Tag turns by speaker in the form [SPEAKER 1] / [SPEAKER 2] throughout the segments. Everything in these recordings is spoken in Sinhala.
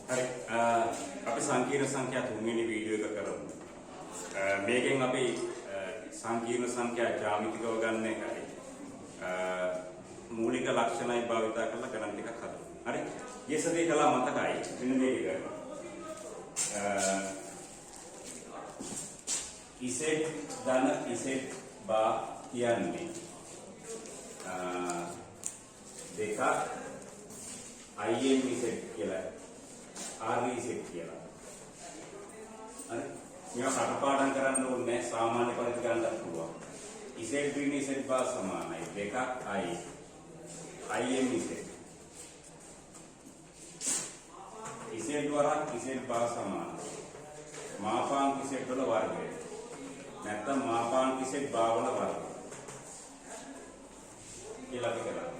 [SPEAKER 1] හරි අපි සංකීර්ණ සංඛ්‍යා තුන්වෙනි වීඩියෝ එක කරමු. මේකෙන් අපි සංකීර්ණ සංඛ්‍යා ජ්‍යාමිතිකව ගන්න එකයි. මූලික ලක්ෂණයි භාවිත කරලා ගණන් ටිකක් හදමු. හරි. ඊසදී කළා මතකයි. මෙන්න මේක. ඉසෙට් ධන ඉසෙට් බා කියන්නේ දෙක IM ඉසෙට් කියලා RV ඉසෙට් කියලා. හරි. මේවා කටපාඩම් කරන්න ඕනේ සාමාන්‍ය පරිදි ගන්නත් පුළුවන්. ඉසෙට් ඍණ ඉසෙට් බා සමානයි දෙක IM ඉසෙට්. ඉසෙට් වරක් ඉසෙට් බා සමානයි. මාපාංක ඉසෙට් වල වර්ගය. නැත්නම් මාපාංක ඉසෙට් බා වල වර්ගය. කියලා අපි කරා.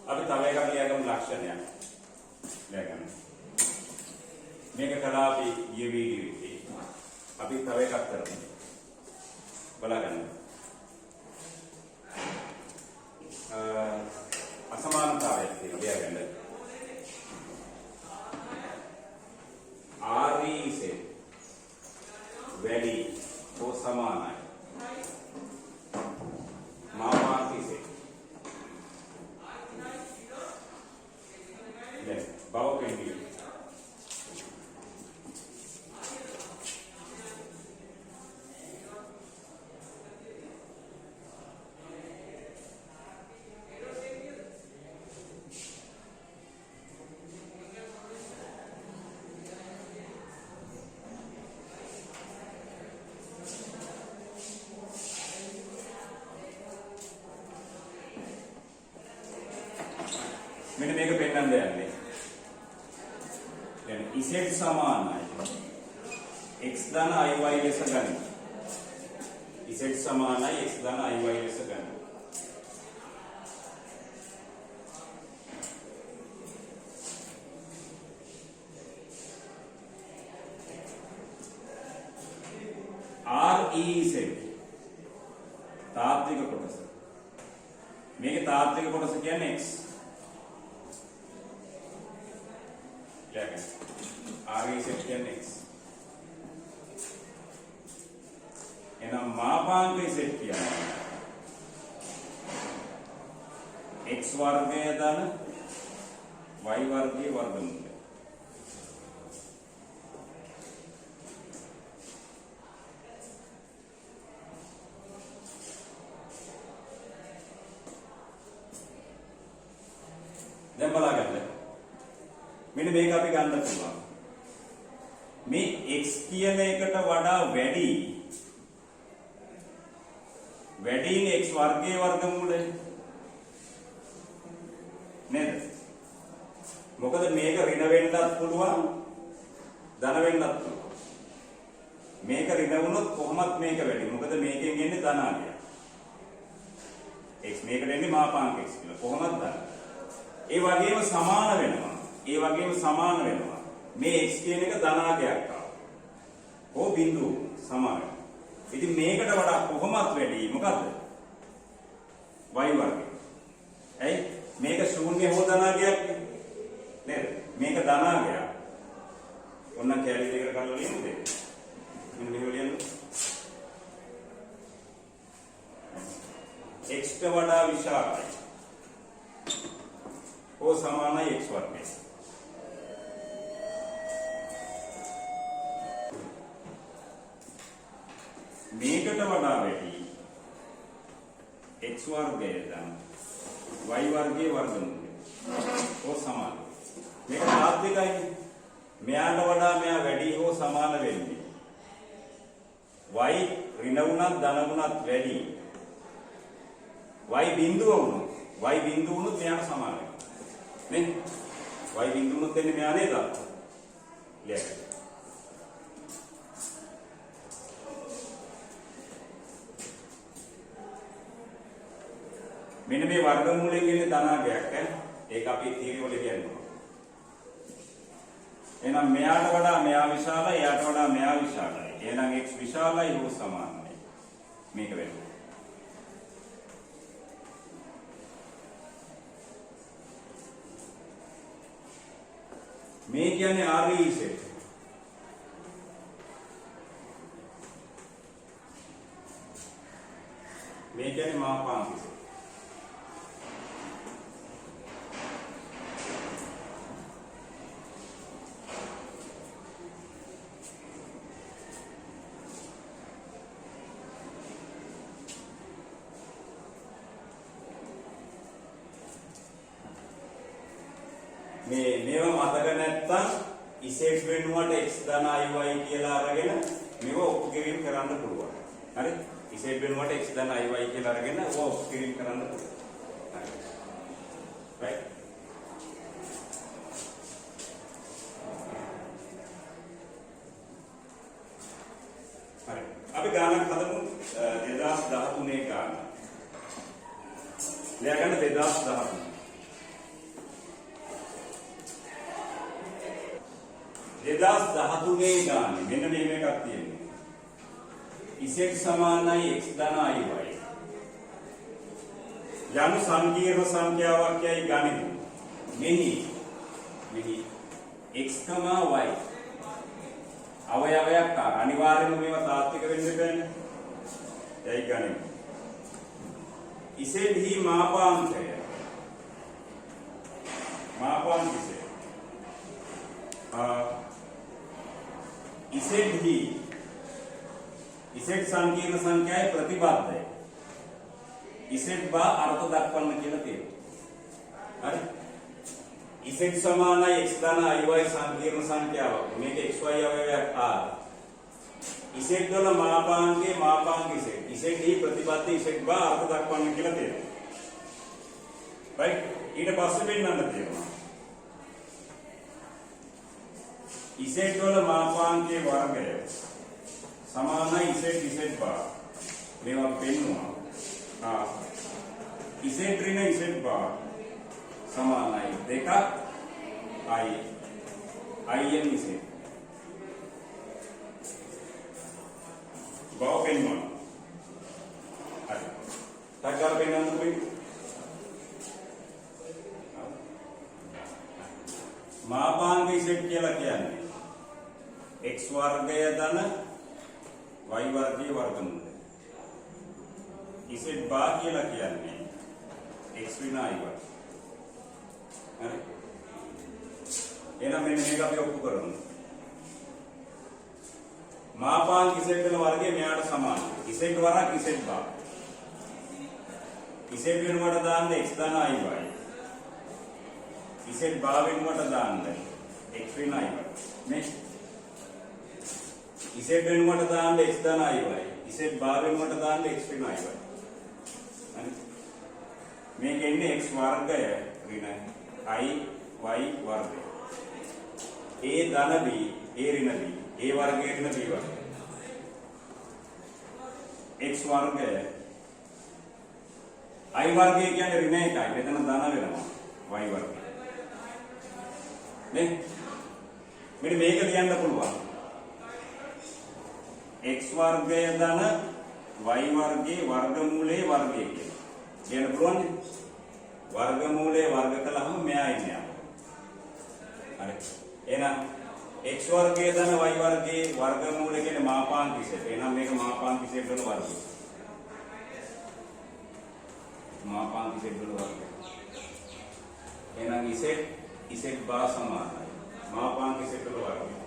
[SPEAKER 1] අපි තව එකක් ලියගමු ලක්ෂණයක්. ලියගමු. මේක කළා අපි ඊයේ වීඩියෝ එකේ. අපි තව එකක් කරමු. බලගන්න. අසමානතාවයක් තියෙනවා ලියගන්න. RV ඉසෙට් වැඩි හෝ සමානයි. මාපාංක ඉසෙට් බව පෙන්වීම. මෙන්න මේක පෙන්නන්න යන්නේ. දැන් ඉසෙට් සමානයි x ධන iy ලෙස ගන්න. ඉසෙට් සමානයි x ධන iy ලෙස ගන්න. RE ඉසෙට් තාත්වික කොටස. මේකේ තාත්වික කොටස කියන්නේ x. RE ඉසෙට් කියන්නේ x. එහෙනම් මාපාංක ඉසෙට් කියන්නේ x වර්ගය ධන y වර්ගයේ වර්ගමූලය. දැන් බලන්න. මෙන්න මේක අපි ගන්න පුළුවන්. මේ x කියන එකට වඩා වැඩිනේ x වර්ගයේ වර්ගමූලය නේද? මොකද මේක ඍණ වෙන්නත් පුළුවන් ධන වෙන්නත් පුළුවන්. මේක ඍණ වුණොත් කොහොමත් මේක වැඩි. මොකද මේකෙන් එන්නේ ධනාංගය. x මේකට එන්නේ මාපාංක x කියලා. කොහොමත් ධන. ඒ වගේම සමාන වෙනවා. මේ x කියන එක ධනාංගයක් ආවා. ඕ බිඳුව සමාන. ඉතින් මේකට වඩා කොහොමත් වැඩි මොකද්ද? y වර්ගය. ඇයි? මේක ශූන්‍ය හෝ ධනාංගයක් නේද? මේක ධනාංගයක්. ඔන්න කැලි දෙකට කරලා ලියමුද? මෙන්න මෙහෙම ලියන්න. x ට වඩා විශාලයි. හෝ සමානයි x වර්ගය. මේකට වඩා වැඩි x වර්ගය ධන y වර්ගයේ වර්ගමූලය. හෝ සමාන. මේක තාත්විකයි. මෙයාට වඩා මෙයා වැඩි හෝ සමාන වෙන්නේ. y ඍණ වුණත් ධන වුණත් වැඩි. y බිඳුව වුණොත් මෙයාට සමාන වෙනවා. නේ? y බිඳුව වුණොත් එන්නේ මෙයා නේද? ලියන්න. මෙන්න මේ වර්ගමූලයෙන් එන්නේ ධනාංගයක් ඈ. ඒක අපි තීරය වල කියනවා. එහෙනම් මෙයාට වඩා මෙයා විශාලයි, එයාට වඩා මෙයා විශාලයි. එහෙනම් x විශාලයි හෝ සමානයි. මේක වෙනවා. මේ කියන්නේ RE set. මේ කියන්නේ මාපාංක set. මේවා මතක නැත්තම් ඉසෙට් වෙනුවට x ධන iy කියලා අරගෙන මේව ඔප්පු කිරීම කරන්න පුළුවන්. හරි? ඉසෙට් වෙනුවට x ධන iy කියලා අරගෙන ඕක ඔප්පු කිරීම කරන්න පුළුවන්. හරි. right? හරි. අපි ගානක් හදමු 2013 ගාන. ලියගන්න 2013. 2013 ගානේ මෙන්න මේක එකක් තියෙනවා. ඉසෙට් සමානයි x ධන iy. යනු සංකීර්ණ සංඛ්‍යාවක් යයි ගනිමු. මෙහි x, y අවයවයක් අනිවාර්යයෙන්ම මේවා තාත්වික වෙන්න බෑනේ. යයි ගනිමු. ඉසෙට් හි මාපාංකය. මාපාංකය ඉසෙට් හි ඉසෙට් සංකීර්ණ සංඛ්‍යාවේ ප්‍රතිබද්ධය. ඉසෙට් බා අර්ථ දක්වන්න කියලා තියෙනවා. හරි? ඉසෙට් සමානයි x ධන iy සංකීර්ණ සංඛ්‍යාවක්. මේක xy අවයවයක් r. ඉසෙට් වල මාපාංකේ මාපාංක ඉසෙට්. ඉසෙට් හි ප්‍රතිබද්ධ ඉසෙට් බා අර්ථ දක්වන්න කියලා තියෙනවා. right? ඊට පස්සේ පෙන්නන්න තියෙනවා. ඉසෙට් වල මාපාංකයේ වර්ගය සමානයි ඉසෙට් බාර්. මේවා පෙන්නවා. ඉසෙට් ඍණ ඉසෙට් බාර් සමානයි 2ක් im ඉසෙට්. බව පෙන්වනවා. හරි. ටග්ගාල පෙන්වන්න කොයි? මාපාංක ඉසෙට් කියලා කියන්නේ x වර්ගය ධන y වර්ගයේ වර්ගමූලය. ඉසෙට් බා කියලා කියන්නේ x ඍණ y වර්ග. හරි. එහෙනම් මෙන්න මේක අපි ඔප්පු කරමු. මාපාංක ඉසෙට් වල වර්ගය මෙයාට සමානයි. ඉසෙට් වරක් ඉසෙට් බා. ඉසෙට් වෙනුවට දාන්න x ධන iy. ඉසෙට් බා වෙනුවට දාන්න x ඍණ y. මේ ඉසෙට් වෙනුවට දාන්න x ධන iy. ඉසෙට් බා වෙනුවට දාන්න x ඍණ y. හරි. මේක එන්නේ x වර්ගය ඍණ i y වර්ගය. a ධන b a ඍණ b a වර්ගය ඍණ b වර්ගය. x වර්ගය i වර්ගය කියන්නේ ඍණ 1යි. මෙතන ධන වෙනවා y වර්ගය. නේ මෙන්න මේක ලියන්න පුළුවන්. x වර්ගය ධන y වර්ගයේ වර්ගමූලයේ වර්ගය කියලා. ලියන්න පුළුවන් නේ? වර්ගමූලයේ වර්ග කළාම මෙයා ඉන්නේ. හරි. එහෙනම් x වර්ගය ධන y වර්ගයේ වර්ගමූලය කියන්නේ මාපාංක ඉසෙට්. එහෙනම් මේක මාපාංක ඉසෙට් වල වර්ගය. මාපාංක ඉසෙට් වල වර්ගය. එහෙනම් ඉසෙට් බා සමානයි මාපාංක ඉසෙට් වල වර්ගය.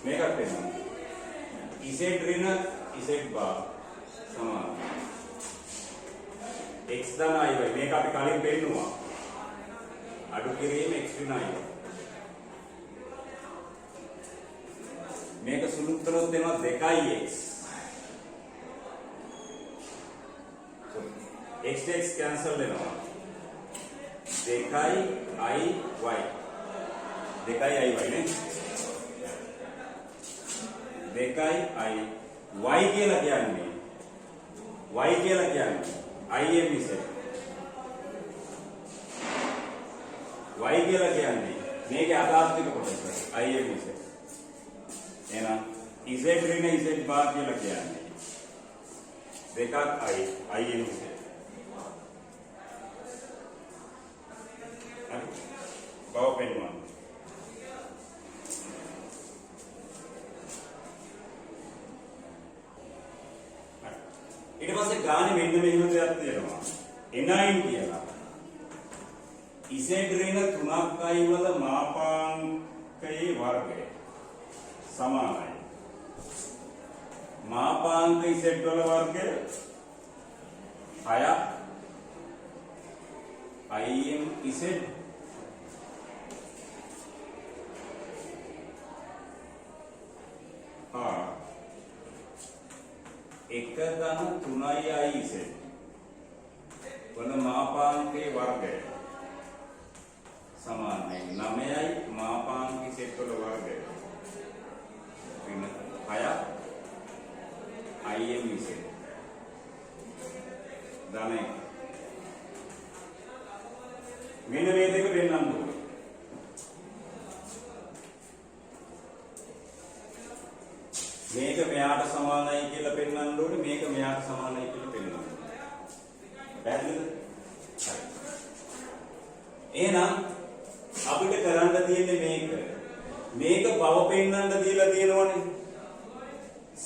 [SPEAKER 1] මේකත් වෙනවා. ඉසෙට් ඍණ ඉසෙට් බා සමානයි x ධන iy. මේක අපි කලින් පෙන්නුවා. අඩු කිරීම x ඍණ iy. මේක සුළු කරොත් එනවා 2x. x කැන්සල් වෙනවා. 2iy 2iy නේ. 2iy y කියලා කියන්නේ im ඉසෙට්. y කියලා කියන්නේ මේකේ අතාත්වික කොටස IM Z. එහෙනම් Z ඍණ Z බාර් කියලා කියන්නේ දෙකක් IM Z. බව පෙන්වනවා. ඊට පස්සේ ගානේ මෙන්න මෙහෙම දෙයක් තියෙනවා. N9 කියලා. Z ඍණ 3යි වල මාපාංකයේ වර්ගය සමානයි. මාපාංක Z වල වර්ගය 6ක් IM Z එක ධන 3යි IZ වල මාපාංකයේ වර්ගය සමානයි 9යි මාපාංක Z වල වර්ගය ඍණ 6ක් IM Z ධන 1 මෙන්න මේ දෙක වෙන්නන්න ඕනේ. මේක මෙයාට සමානයි කියලා පෙන්වන්න ඕනේ මේක මෙයාට සමානයි කියලා පෙන්වන්න ඕනේ. පැහැදිලිද? එහෙනම් අපිට කරන්න තියෙන්නේ මේක බව පෙන්වන්න දීලා තියෙනවනේ.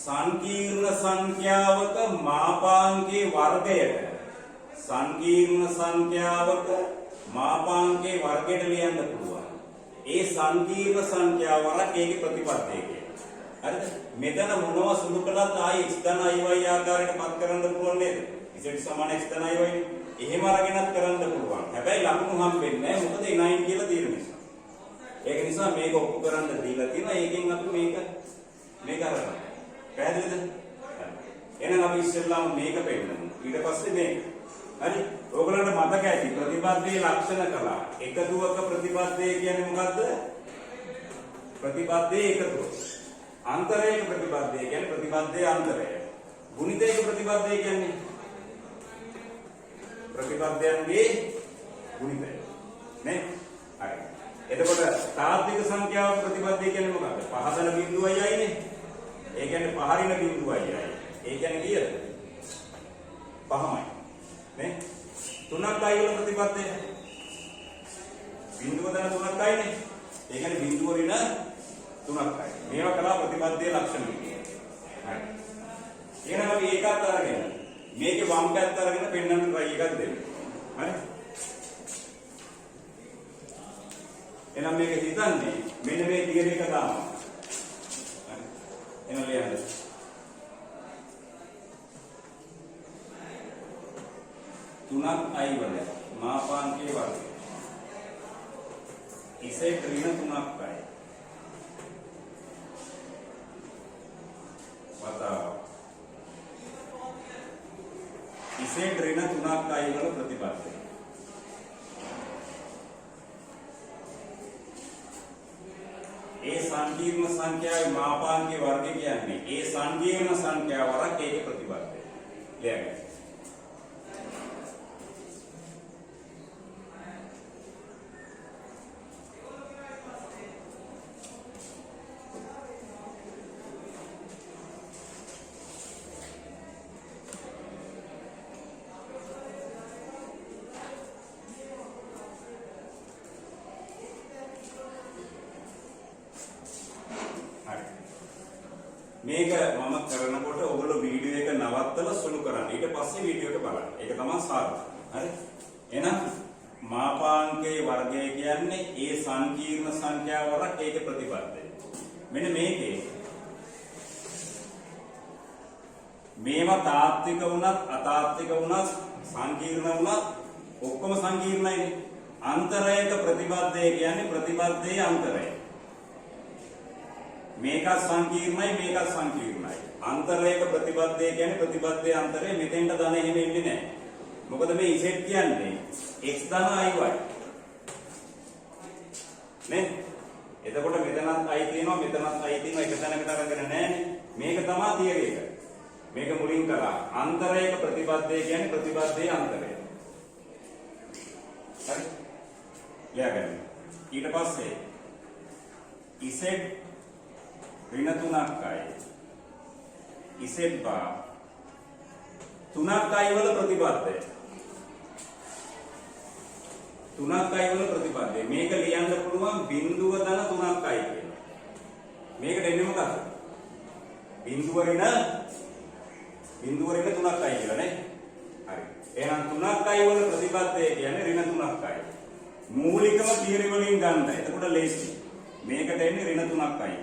[SPEAKER 1] සංකීර්ණ සංඛ්‍යාවක මාපාංකයේ වර්ගයට සංකීර්ණ සංඛ්‍යාවක මාපාංකයේ වර්ගයට ලියන්න පුළුවන්. ඒ සංකීර්ණ සංඛ්‍යාව වරක් ඒකේ ප්‍රතිපත්තිය කියලා. හරිද? මෙතන මොනවා සුළු කළත් ආයි x ධන iy ආකාරයට පත් කරන්න පුළුවන් නේද? z සමාන x ධන iy නේ. එහෙම අරගෙනත් කරන්න පුළුවන්. හැබැයි ලකුණු හම්බෙන්නේ නැහැ. මොකද 9 කියලා තියෙන නිසා. ඒක නිසා මේක ඔප්පු කරන්න දීලා තියෙනවා. ඒකෙන් අපි මේක අරගන්න. පැහැදිලිද? එහෙනම් අපි ඉස්සෙල්ලාම මේක පෙන්නමු. ඊට පස්සේ මේක. හරි? ඔයගොල්ලන්ට මතක ඇති ප්‍රතිපත්තියේ ලක්ෂණ කළා. එකතුවක ප්‍රතිපත්තිය කියන්නේ මොකද්ද? ප්‍රතිපත්තියේ එකතුව. අන්තරයක ප්‍රතිපත්තිය කියන්නේ ප්‍රතිපත්තියේ අන්තරය. ගුණිතයක ප්‍රතිපත්තිය කියන්නේ ප්‍රතිපත්තියන්ගේ ගුණිතය. නේ? හරි. එතකොට තාත්වික සංඛ්‍යාවක ප්‍රතිපත්තිය කියන්නේ මොකක්ද? පහදන බිඳුවයි යයිනේ. ඒ කියන්නේ පහරින බිඳුවයි යයි. ඒ කියන්නේ කීයද? 5යි. නේ? 3යි වල ප්‍රතිපත්තිය. බිඳුව දන 3යිනේ. ඒ කියන්නේ බිඳුව ඍණ 3යි. මේවා කලා ප්‍රතිපත්තියේ ලක්ෂණ කියන්නේ. හරි. එහෙනම් අපි ඒකත් අරගෙන මේකේ වම් පැත්ත අරගෙන පෙන්වන්න try එකක් දෙන්න. හරි? එහෙනම් මේක හිතන්නේ මෙන්න මේ තියන එක දානවා. හරි. එහෙනම් ලියන්න. තුනක් i වල මාපාංකයේ වර්ගය. ඉසේ ඍණ 3යි. වතාව. ඉසේ ඍණ 3යි වල ප්‍රතිපත්තිය. ඒ සංකීර්ණ සංඛ්‍යාවේ මාපාංකයේ වර්ගය කියන්නේ ඒ සංකීර්ණ සංඛ්‍යාව වරක් ඒකේ ප්‍රතිපත්තිය. ලියන්න. මේක මම කරනකොට ඔයගොල්ලෝ වීඩියෝ එක නවත්තලා සුළු කරන්න. ඊට පස්සේ වීඩියෝ එක බලන්න. ඒක තමයි සාර්ථක. හරි? එහෙනම් මාපාංකයේ වර්ගය කියන්නේ ඒ සංකීර්ණ සංඛ්‍යාව වරක් ඒකේ ප්‍රතිපත්තිය. මෙන්න මේකේ මේවා තාත්වික වුණත් අතාත්වික වුණත් සංකීර්ණ වුණත් ඔක්කොම සංකීර්ණයිනේ. අන්තරයක ප්‍රතිපත්තිය කියන්නේ ප්‍රතිපත්තියේ අන්තරය. මේකත් සංකීර්ණයි මේකත් සංකීර්ණයි. අන්තරයක ප්‍රතිපත්තිය කියන්නේ ප්‍රතිපත්තියේ අන්තරය. මෙතෙන්ට ධන එහෙම එන්නේ නැහැ. මොකද මේ z කියන්නේ x ධන iy. නේ? එතකොට මෙතනත් i තියෙනවා මෙතනත් i තියෙනවා එක තැනකට අරගෙන නැහැනේ. මේක තමයි තියරි එක. මේක මුලින් කරා. අන්තරයක ප්‍රතිපත්තිය කියන්නේ ප්‍රතිපත්තියේ අන්තරය. හරි? ලියාගන්න. ඊට පස්සේ ඉසෙඩ් ඍණ 3යි. ඉසෙඩ් බා 3යි වල ප්‍රතිපදය. 3යි වල ප්‍රතිපදය. මේක ලියන්න පුළුවන් බිඳුව ධන 3යි කියලා. මේකට එන්නේ මොකක්ද? බිඳුව ඍණ 3යි කියලා නේ. හරි. එහෙනම් 3යි වල ප්‍රතිපදය කියන්නේ ඍණ 3යි. මූලිකම තියරි වලින් ගන්න. එතකොට ලේසි. මේකට එන්නේ ඍණ 3යි කියලා.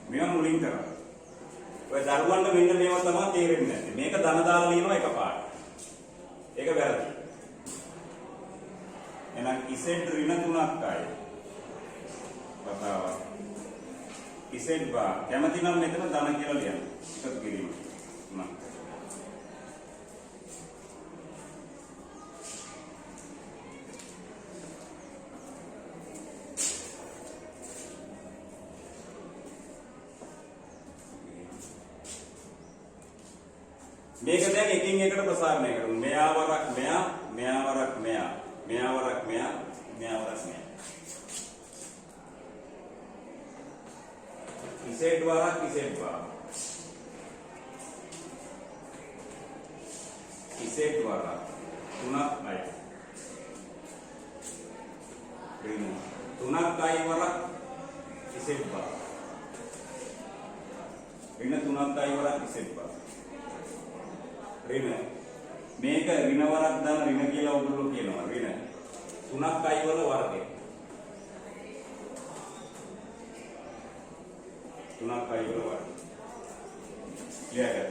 [SPEAKER 1] මේවා මුලින් කරා. ඔය දරුවන්ට මෙන්න මේවා තමයි තේරෙන්නේ නැත්තේ. මේක ධන දාලා ලියනවා එකපාරට. ඒක වැරදි. එහෙනම් ඉසෙඩ් ඍණ 3යි. වතාවක්. ඉසෙඩ් බා කැමති නම් මෙතන ධන කියලා ලියන්න. එකතු කිරීම. මේක දැන් එකින් එකට ප්‍රසාරණය කරමු. මෙයා වරක් මෙයා, මෙයා වරක් මෙයා, මෙයා වරක් මෙයා, මෙයා වරක් මෙයා. ඉසෙඩ් වරක් ඉසෙඩ් බා. ඉසෙඩ් වරක් 3යි. ඍණ 3යි වරක් ඉසෙඩ් බා. ඍණ 3යි වරක් ඉසෙඩ් බා. ඍණ මේක ඍණ වරක් දාන ඍණ කියලා ඔයගොල්ලෝ කියනවා. ඍණ 3යි වල වර්ගය. 3යි වල වර්ගය. ක්ලියර්?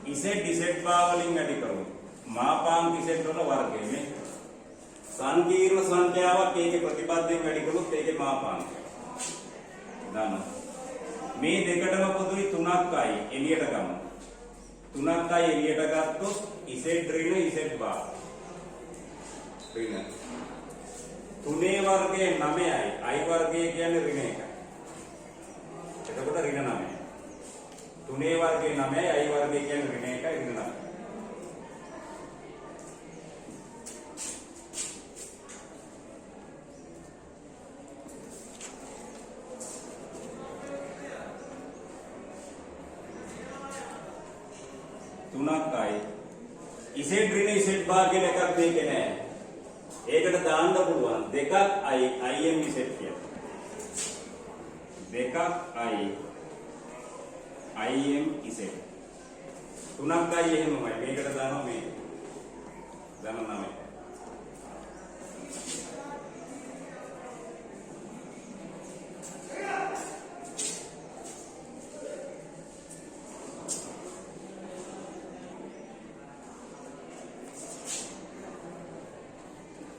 [SPEAKER 1] ඉසෙඩ් බා වලින් වැඩි කරමු. මාපාංක ඉසෙඩ් වල වර්ගය නේ. සංකීර්ණ සංඛ්‍යාවක් ඒකේ ප්‍රතිපදයෙන් වැඩි කළොත් ඒකේ මාපාංකය. දානවා. මේ දෙකටම පොදුයි 3යි එළියට ගමු. 3යි එළියට ගත්තොත් ඉසෙඩ් ඍණ ඉසෙඩ් බා. ඍණ 3 වර්ගයේ 9යි. i වර්ගය කියන්නේ ඍණ 1යි. එතකොට ඍණ 9යි. 3 වර්ගයේ 9යි i වර්ගය කියන්නේ ඍණ 1යි ඍණ 9යි. ඉසෙඩ් ඍණ ඉසෙඩ් බා කියලා එකක් දෙකේ නෑ. ඒකට දාන්න පුළුවන් දෙකක් i im ඉසෙඩ් කියලා. දෙකක් i im ඉසෙඩ්. 3යි එහෙමමයි. මේකට දානවා මේ. දාන 9.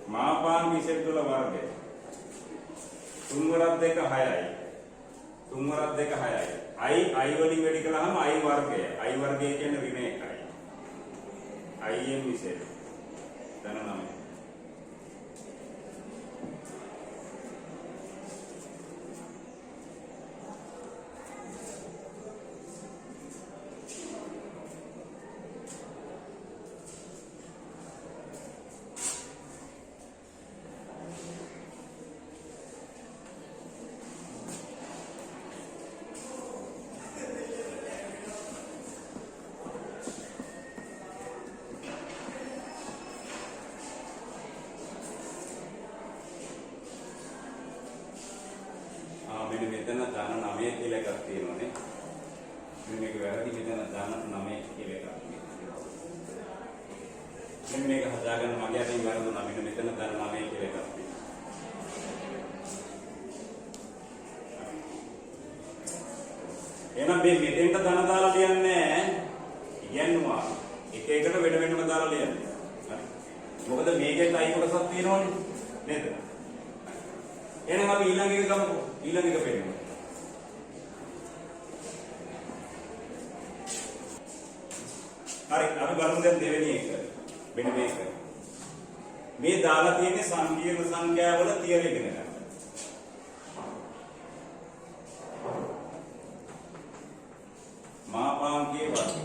[SPEAKER 1] මාපාංක ඉසෙඩ් වල වර්ගය 3 වරක් 2 6යි. 3 වරක් 2 6යි. i වලින් වැඩි කළාම i වර්ගය. i වර්ගය කියන්නේ ඍණ 1යි. i im ඉසෙඩ් ධන 9. මෙන්න මෙතන ධන 9 කියලා එකක් තියෙනවානේ. මෙන්න මේක වැරදි. මෙතන ධන 9 කියලා එකක් තියෙනවා. මෙන්න මේක හදාගන්න මගේ අතින් වැරදුනා. මෙන්න මෙතන ධන 9 කියලා එකක් තියෙනවා. එහෙනම් මේ මෙතෙන්ට ධන දාලා ලියන්නේ ඉගෙනුවා. එක එකට වෙන වෙනම දාලා ලියන්නේ. හරි. මොකද මේකේ තයි කොටසක් තියෙනවනේ. නේද? එහෙනම් අපි ඊළඟ එක ගමු. ඊළඟ එක පෙන්නමු. හරි. අපි බලමු දැන් දෙවෙනි එක. මෙන්න මේක. මේ දාලා තියෙන්නේ සංකීර්ණ සංඛ්‍යාවල තියරි ඉගෙන ගන්න. මාපාංකයේ වර්ගය.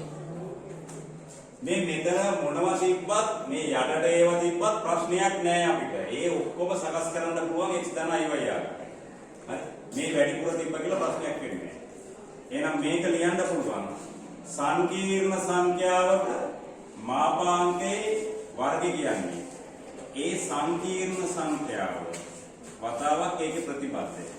[SPEAKER 1] මේ මෙතන මොනවා තිබ්බත් මේ යටට ඒවා තිබ්බත් ප්‍රශ්නයක් නෑ අපිට. ඒ ඔක්කොම සකස් කරන්න පුළුවන් x ධන i y ආකාරයට. හරි. මේ වැඩිපුර තිබ්බ කියලා ප්‍රශ්නයක් වෙන්නේ නෑ. එහෙනම් මේක ලියන්න පුළුවන්. සංකීර්ණ සංඛ්‍යාවක මාපාංකයේ වර්ගය කියන්නේ ඒ සංකීර්ණ සංඛ්‍යාව වතාවක් ඒකේ ප්‍රතිපදය.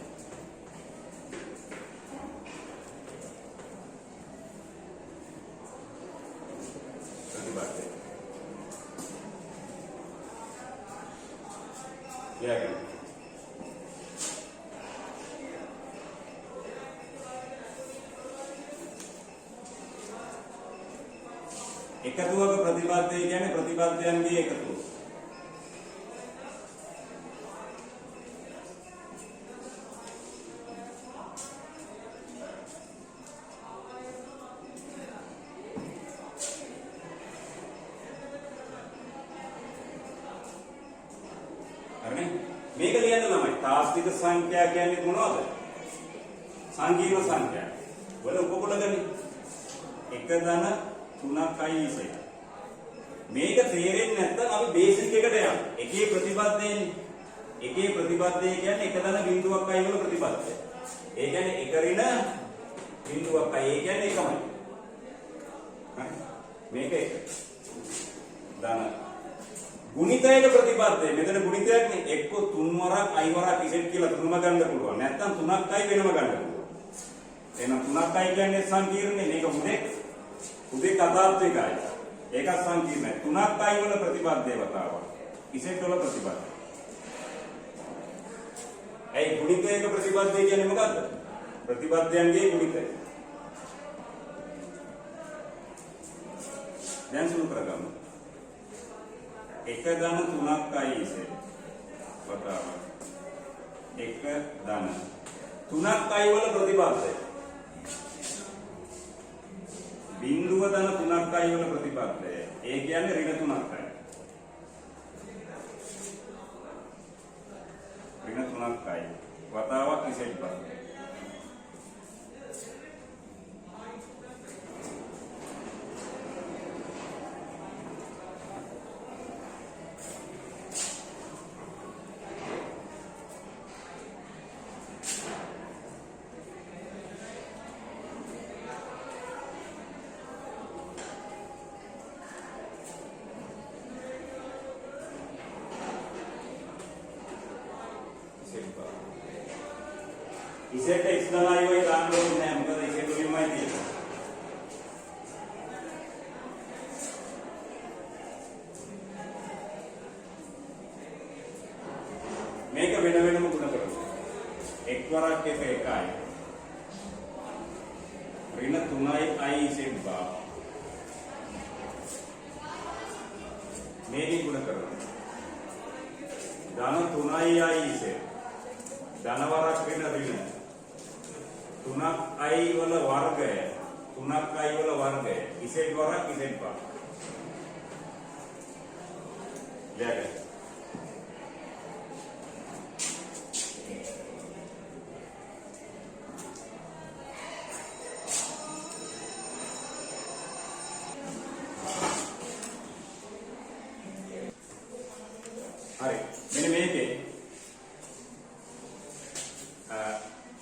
[SPEAKER 1] එකතුවක ප්‍රතිපදය කියන්නේ ප්‍රතිපදයන්ගේ එකතුව. හරිනේ? මේක ලියන්න ළමයි. තාස්තික සංඛ්‍යා කියන්නේ මොනවද? සංකීර්ණ සංඛ්‍යා. වල උපකුලගන්නේ. එක ධන 3යි ඉසේ. මේක තේරෙන්නේ නැත්නම් අපි බේසික් එකට යන්න. එකේ ප්‍රතිපදයනේ. එකේ ප්‍රතිපදය කියන්නේ එක ධන බිඳුවක් අය වල ප්‍රතිපදය. ඒ කියන්නේ එක ඍණ බිඳුවක් අය. ඒ කියන්නේ එකමයි. හරි. මේක එක. ධන ගුණිතයක ප්‍රතිපදය. මෙතන ගුණිතයක් නේ. එක්ක 3 වරක් i වරක් ඉසෙට් කියලා තුනම ගන්න පුළුවන්. නැත්නම් 3යි වෙනම ගන්න පුළුවන්. එහෙනම් 3යි කියන්නේ සංකීර්ණනේ. මේක උදේ කතාත්විකයි. ඒක සංකීර්ණයි. 3යි වල ප්‍රතිපදේ වතාවක්. ඉසෙට් වල ප්‍රතිපදේ. ඒ ගුණිතයක ප්‍රතිපදේ කියන්නේ මොකද්ද? ප්‍රතිපදයන්ගේ ගුණිතය. දැන් සුළු කරගමු. එක ධන 3යි ඉසෙට් වතාවක්. එක ධන 3යි වල ප්‍රතිපදේ. බිඳුව ධන 3යි වල ප්‍රතිපදය. ඒ කියන්නේ ඍණ 3යි. ඍණ 3යි. වතාවක් ඉසෙට් බා. ඉසෙට් x ධන i y දාන්න ඕනේ නැහැ. මොකද ඉසෙට් වලින්මයි තියෙන්නේ. මේක වෙන වෙනම ගුණ කරමු. x වරක් එක එකයි. ඍණ 3යි i ඉසෙට් බා. මේකේ ගුණ කරමු. ධන 3යි i ඉසෙට්. ධන වරක් වෙන ඍණ 3යි වල වර්ගය 3යි වල වර්ගය ඉසෙට් වරක් ඉසෙට් බා. ලියගන්න. හරි. මෙන්න මේකේ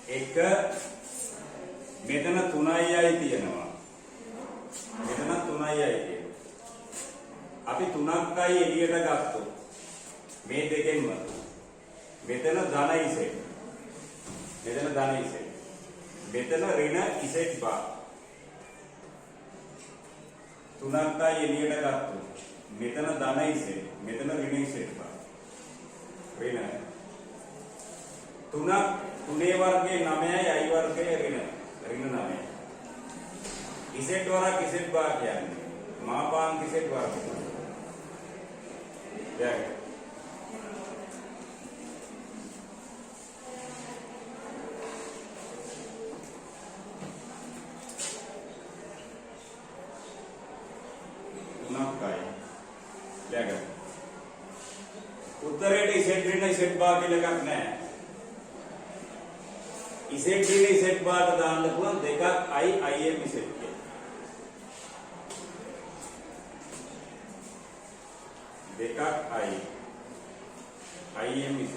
[SPEAKER 1] එක මෙතන 3යි තියෙනවා. මෙතන 3යි තියෙනවා. අපි 3යි එළියට ගත්තොත් මේ දෙකෙන්ම මෙතන ධන ඉසෙට්. මෙතන ධන ඉසෙට්. මෙතන ඍණ ඉසෙට් බා. 3යි එළියට ගත්තොත් මෙතන ධන ඉසෙට්. මෙතන ඍණ ඉසෙට් බා. ඍණ 3 වර්ගයේ 9යි i වර්ගයේ ඍණ 9. ඉසෙට් වරක් ඉසෙට් බා කියන්නේ මාපාංක ඉසෙට් වර්ගය. දැන් තුනක්යි. දැන් උත්තරේට ඉසෙට් ඍණ ඉසෙට් බා කියලා එකක් නැහැ. ඉසෙට් ඍණ ඉසෙට් බාට දාන්න පුළුවන් දෙකක් i im ඉසෙට් කියලා. දෙකක් I im z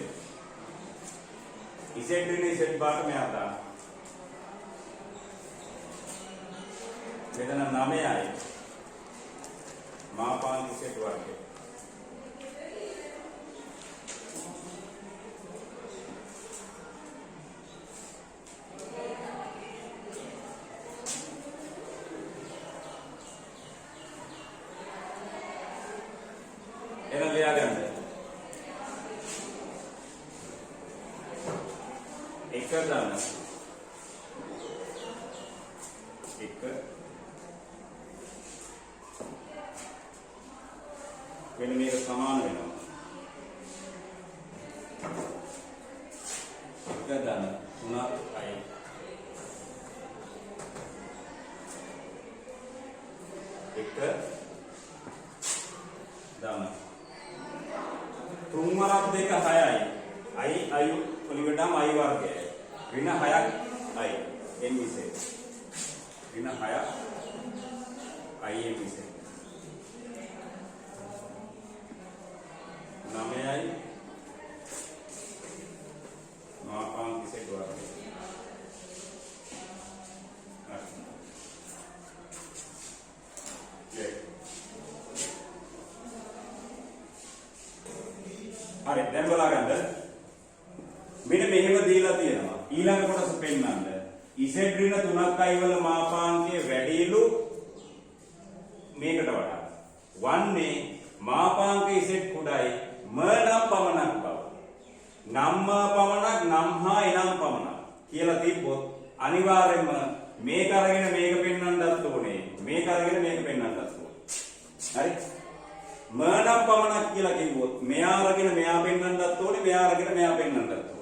[SPEAKER 1] z නේ z බාට මෙයා දාන්න. මෙතන 9යි මාපාංක z වර්ගය. එන ලියා ගන්න. එක දාන්න. එක වෙන මේක සමාන වෙනවා. එක දාන්න 3යි. එක දාන්න. 3 වරක් 2 6යි. I වලින්ටම I වර්ගය. ඍණ 6ක් I n විසේ. ඍණ 6ක් I n විසේ. 9යි මාපාංක z වර්ගය. හරි දැන් බලන්න මෙන්න මෙහෙම දීලා තියෙනවා ඊළඟ කොටස පෙන්නන්න z ඍණ 3යි වල මාපාංකයේ වැඩිලු මේකට වඩා වන්නේ මාපාංකයේ z කුඩයි ම නම් පමණක් බව නම් පමණක් නම් හා එනම් පමණක් කියලා තිබ්බොත් අනිවාර්යයෙන්ම මේක අරගෙන මේක පෙන්වන්නත් ඕනේ මේක අරගෙන මේක පෙන්වන්නත් ඕනේ හරි ම නම් පමණක් කියලා කිව්වොත් මෙයා අරගෙන මෙයා පෙන්වන්නත් ඕනේ මෙයා අරගෙන මෙයා පෙන්වන්නත් ඕනේ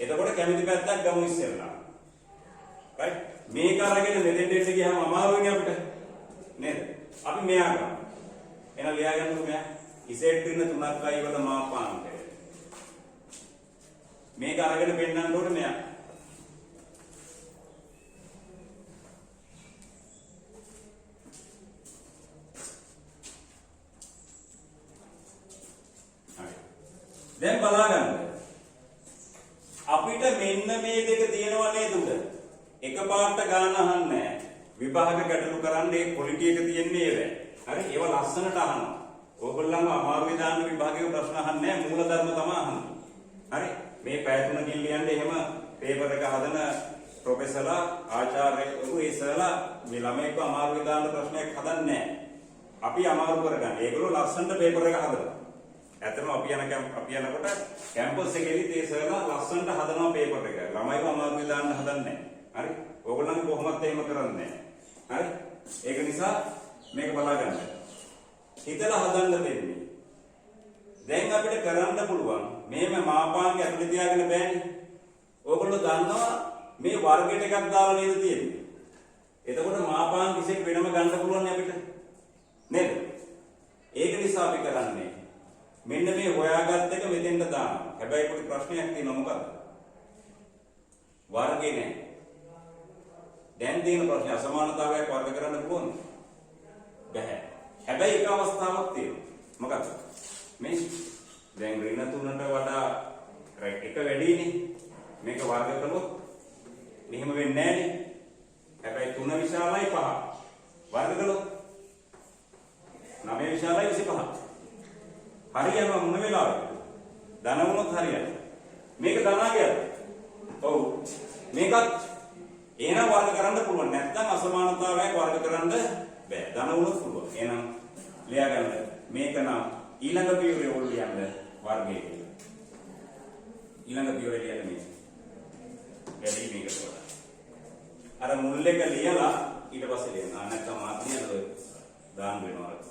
[SPEAKER 1] එතකොට කැමති පැත්තක් ගමු ඉස්සෙල්ලා right මේක අරගෙන මෙතෙන්ට එන්න ගියාම අමාරුයිනේ අපිට නේද අපි මෙයා ගමු එහෙනම් ලියා ගන්නකො මෙයා z ඍණ 3යි වල මාපාංකය මේක අරගෙන පෙන්වන්න ඕනේ මෙයා හරි දැන් බලා ගන්න අපිට මෙන්න මේ දෙක තියෙනවා නේද උඩ එකපාරට ගාන අහන්නේ විභාග ගැටලු කරන්නේ ක්වොලිටි එක තියෙන්නේ ඒවැ හරි ඒව ලස්සනට අහනවා ඕගොල්ලන්ව අමාරුවේ දාන්න විභාගයේ ප්‍රශ්න අහන්නේ මූල ධර්ම තමයි අහන්නේ හරි මේ පැය තුනකින් ලියන්නේ එහෙම පේපර් එක හදන ප්‍රොෆෙසර්ලා ආචාර්යවරු ඒසලා මේ ළමයිව අමාරුවේ දාන්න ප්‍රශ්නයක් හදන්නේ අපි අමාරු කරගන්න ඒගොල්ලෝ ලස්සනට පේපර් එක හදනවා ඇත්තටම අපි යනකොට කැම්පස් එකේදී ඒ සර්ලා ලස්සනට හදනවා පේපර් එක. ළමයිව අමාරුවේ දාන්න හදන්නේ නැහැ. හරි? ඕගොල්ලන්ගේ කොහොමවත් එහෙම කරන්නේ නැහැ. හරි? ඒක නිසා මේක බලා ගන්න. හිතලා හදන්න දෙන්නේ. දැන් අපිට කරන්න පුළුවන් මේම මාපාංගය ඇතුලේ තියාගෙන බෑනේ. ඕගොල්ලෝ දන්නවා මේ වර්ගයට එකක් දාලා නේද තියෙන්නේ. එතකොට මාපාංග කිසික් වෙනම ගන්න පුළුවන් අපිට. නේද? ඒක නිසා අපි කරන්නේ මෙන්න මේ හොයාගත් එක මෙතෙන්ට දානවා. හැබැයි පොඩි ප්‍රශ්නයක් තියෙනවා මොකද්ද? වර්ගේ නැහැ. දැන් තියෙන ප්‍රශ්නේ අසමානතාවයක් වර්ග කරන්න පුළුවන්ද? බැහැ. හැබැයි එක අවස්ථාවක් තියෙනවා. මොකක්ද? මේ දැන් ඍණ 3ට වඩා එක වැඩිනේ. මේක වර්ග කළොත් මෙහෙම වෙන්නේ නැහනේ. හැබැයි 3 විශාලයි 5. වර්ග කළොත් 9 විශාලයි 25. හරියනවා මොන වෙලාවද? ධන වුණොත් හරියනවා. මේක ධනාගයද? ඔව්. මේකත් එහෙනම් වර්ග කරන්න පුළුවන්. නැත්නම් අසමානතාවයක් වර්ග කරන්න බෑ. ධන වුණොත් පුළුවන්. එහෙනම් ලියා ගන්න. මේක නම් ඊළඟ පියවරේ ඕල් ලියන්න වර්ගය කියලා. ඊළඟ පියවරේ ලියන්න මේ. වැඩි මේකට වඩා. අර මුල් එක ලියලා ඊට පස්සේ ලියන්න. නැත්නම් මාත්‍රියද දාන්න වෙනවා.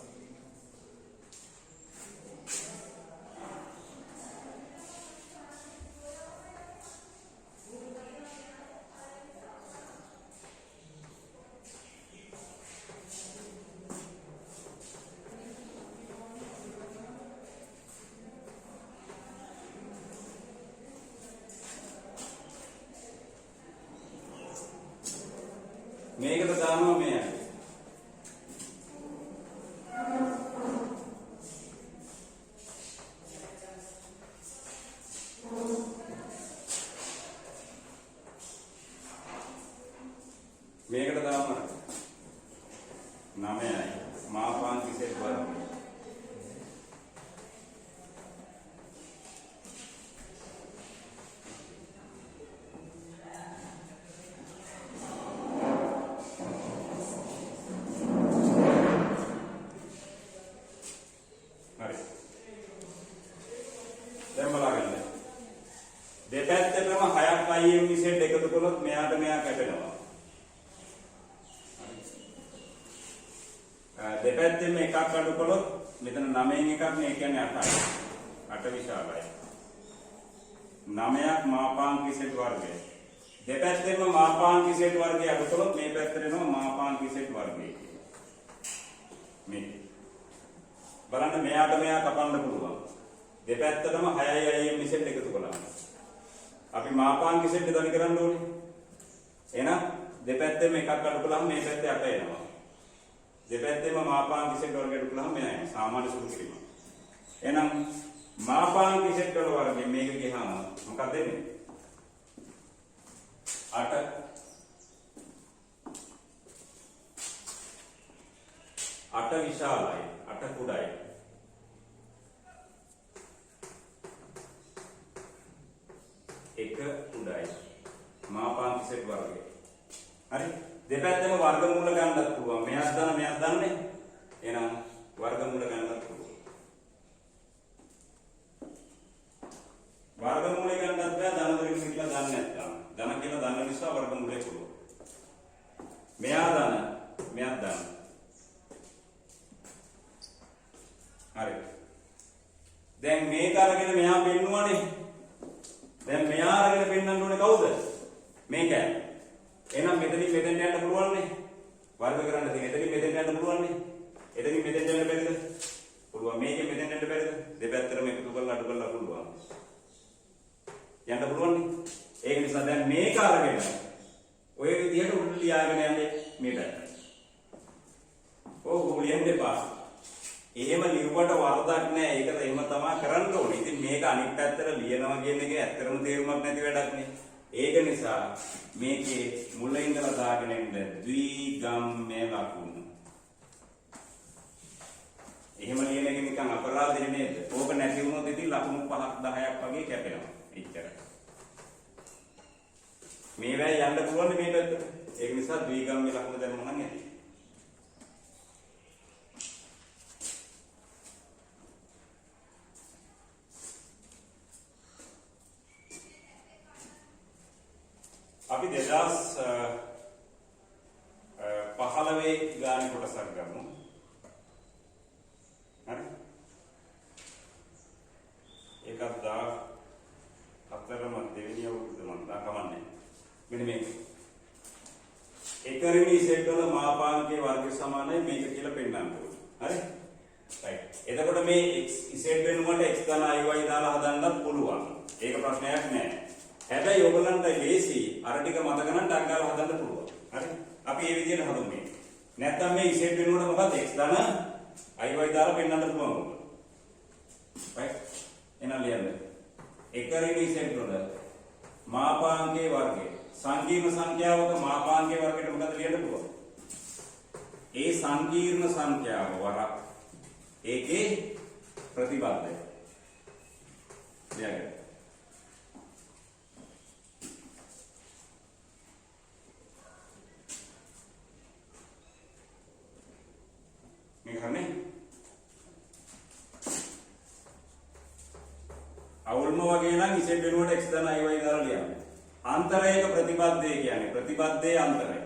[SPEAKER 1] මේකට දානවා මෙයා 9යි මාපාංක Z වර්ගය. දෙපැත්තටම 6ක් IM Z එකතු කළොත් මෙයාට මෙයා කැපෙනවා. දෙපැත්තෙම එකක් අඩු කළොත් මෙතන 9න් එකක් නේ, ඒ කියන්නේ 8යි. 8 විශාලයි. 9ක් මාපාංක Z වර්ගය. දෙපැත්තෙම මාපාංක Z වර්ගය අඩු කළොත් මේ පැත්තට එනවා මාපාංක Z වර්ගය. මේ බලන්න මෙයාට මෙයා කපන්න පුළුවන්. දෙපැත්තටම 6යි IM Z එකතු කළා. අපි මාපාංක Z දනි කරන්න ඕනේ. එහෙනම් දෙපැත්තෙම එකක් අඩු කළාම මේ පැත්තේ 8 එනවා. දෙපැත්තෙම මාපාංක Z වර්ගය අඩු කළාම මෙයා එනවා. සාමාන්‍ය සුළු කිරීම. එහෙනම් මාපාංක Z වර්ගය මේක ගියාම මොකක්ද එන්නේ? 8 8 විශාලයි, 8 කුඩායි. එක උඩයි මාපාංක Z වර්ගය. හරි, දෙපැත්තම වර්ගමූල ගන්නත් පුළුවන්. මෙයක් දන්නේ. එහෙනම් වර්ගමූල ගන්නත් පුළුවන්. වර්ගමූලය ගන්නත් බෑ ධන දෙක කියලා දන්නේ නැත්නම්. ධන කියලා දන්න නිසා වර්ගමූලය පුළුවන්. මෙයා ධන, මෙයක් ධන. හරි. දැන් මේක අරගෙන මෙයා පෙන්නුවානේ. දැන් මෙයා අරගෙන පෙන්නන්න ඕනේ කවුද? මේකයි. එහෙනම් මෙතනින් මෙතෙන්ට යන්න පුළුවන් නේ. වර්ග කරන්න තියෙන. එතනින් මෙතෙන්ට යන්න පුළුවන් නේ. එතනින් මෙතෙන්ට යන්න බැරිද? පුළුවන්. මේකෙන් මෙතෙන්ට යන්න බැරිද? දෙපැත්තටම එකතු කරලා අඩු කරලා පුළුවන්. යන්න පුළුවන් නේ. ඒක නිසා දැන් මේක අරගෙන ඔය විදිහට උඩ ලියාගෙන යන්නේ මේ පැත්තට. ඔව් ලියන්න එපා. එහෙම ලියුවට වරදක් නෑ. ඒක එහෙම තමයි කරන්න ඕනේ. ඉතින් මේක අනිත් පැත්තට ලියනවා කියන එක ඇත්තටම තේරුමක් නැති වැඩක් නේ. ඒක නිසා මේකේ මුල ඉඳලා දාගෙන ඉන්න ද්විගම්ම්‍ය ලකුණු. එහෙම ලියන එක නිකන් අපරාධනේ නේද? ඕක නැති වුණොත් ඉතින් ලකුණු 5ක් 10ක් වගේ කැපෙනවා. එච්චරයි. මේ වෙයි යන්න පුළුවන් මේ පැත්තට. ඒක නිසා ද්විගම්ම්‍ය ලකුණු දැම්මම නම් ඇති. අපි 2015 ගානේ කොටසක් ගමු. හරි. ඒකත් 14 දෙවෙනි අවුරුද්ද මම කමන්නේ. මෙන්න මේක. එකරිණි Z වල මාපාංකයේ වර්ගය සමානයි මේක කියලා පෙන්නන්න ඕනේ. හරි? රයිට්. එතකොට මේ Z වෙනුවට x ධන iy දාලා හදන්නත් පුළුවන්. ඒක ප්‍රශ්නයක් නෑ. හැබැයි ඔයගලන්ට ලේසි අර ටික මතක නම් ටක් ගාලා හදන්න පුළුවන්. හරි? අපි මේ විදිහට හදමු මේ. නැත්තම් මේ Z වෙනුවට මොකද x ධන iy දාලා පෙන්නන්න පුළුවන්. රයිට්? එහෙනම් ලියන්න. එකරිණි Z වල මාපාංකයේ වර්ගය. සංකීර්ණ සංඛ්‍යාවක මාපාංකයේ වර්ගයට මොකද ලියන්න පුළුවන්? ඒ සංකීර්ණ සංඛ්‍යාව වරක් ඒකේ ප්‍රතිබද්ධය. ලියන්න. මේකනේ අවුල්ම වගේ නම් Z වෙනුවට x ධන iy දාලා ලියන්න. අන්තරයක ප්‍රතිබද්ධය කියන්නේ ප්‍රතිබද්ධයේ අන්තරය.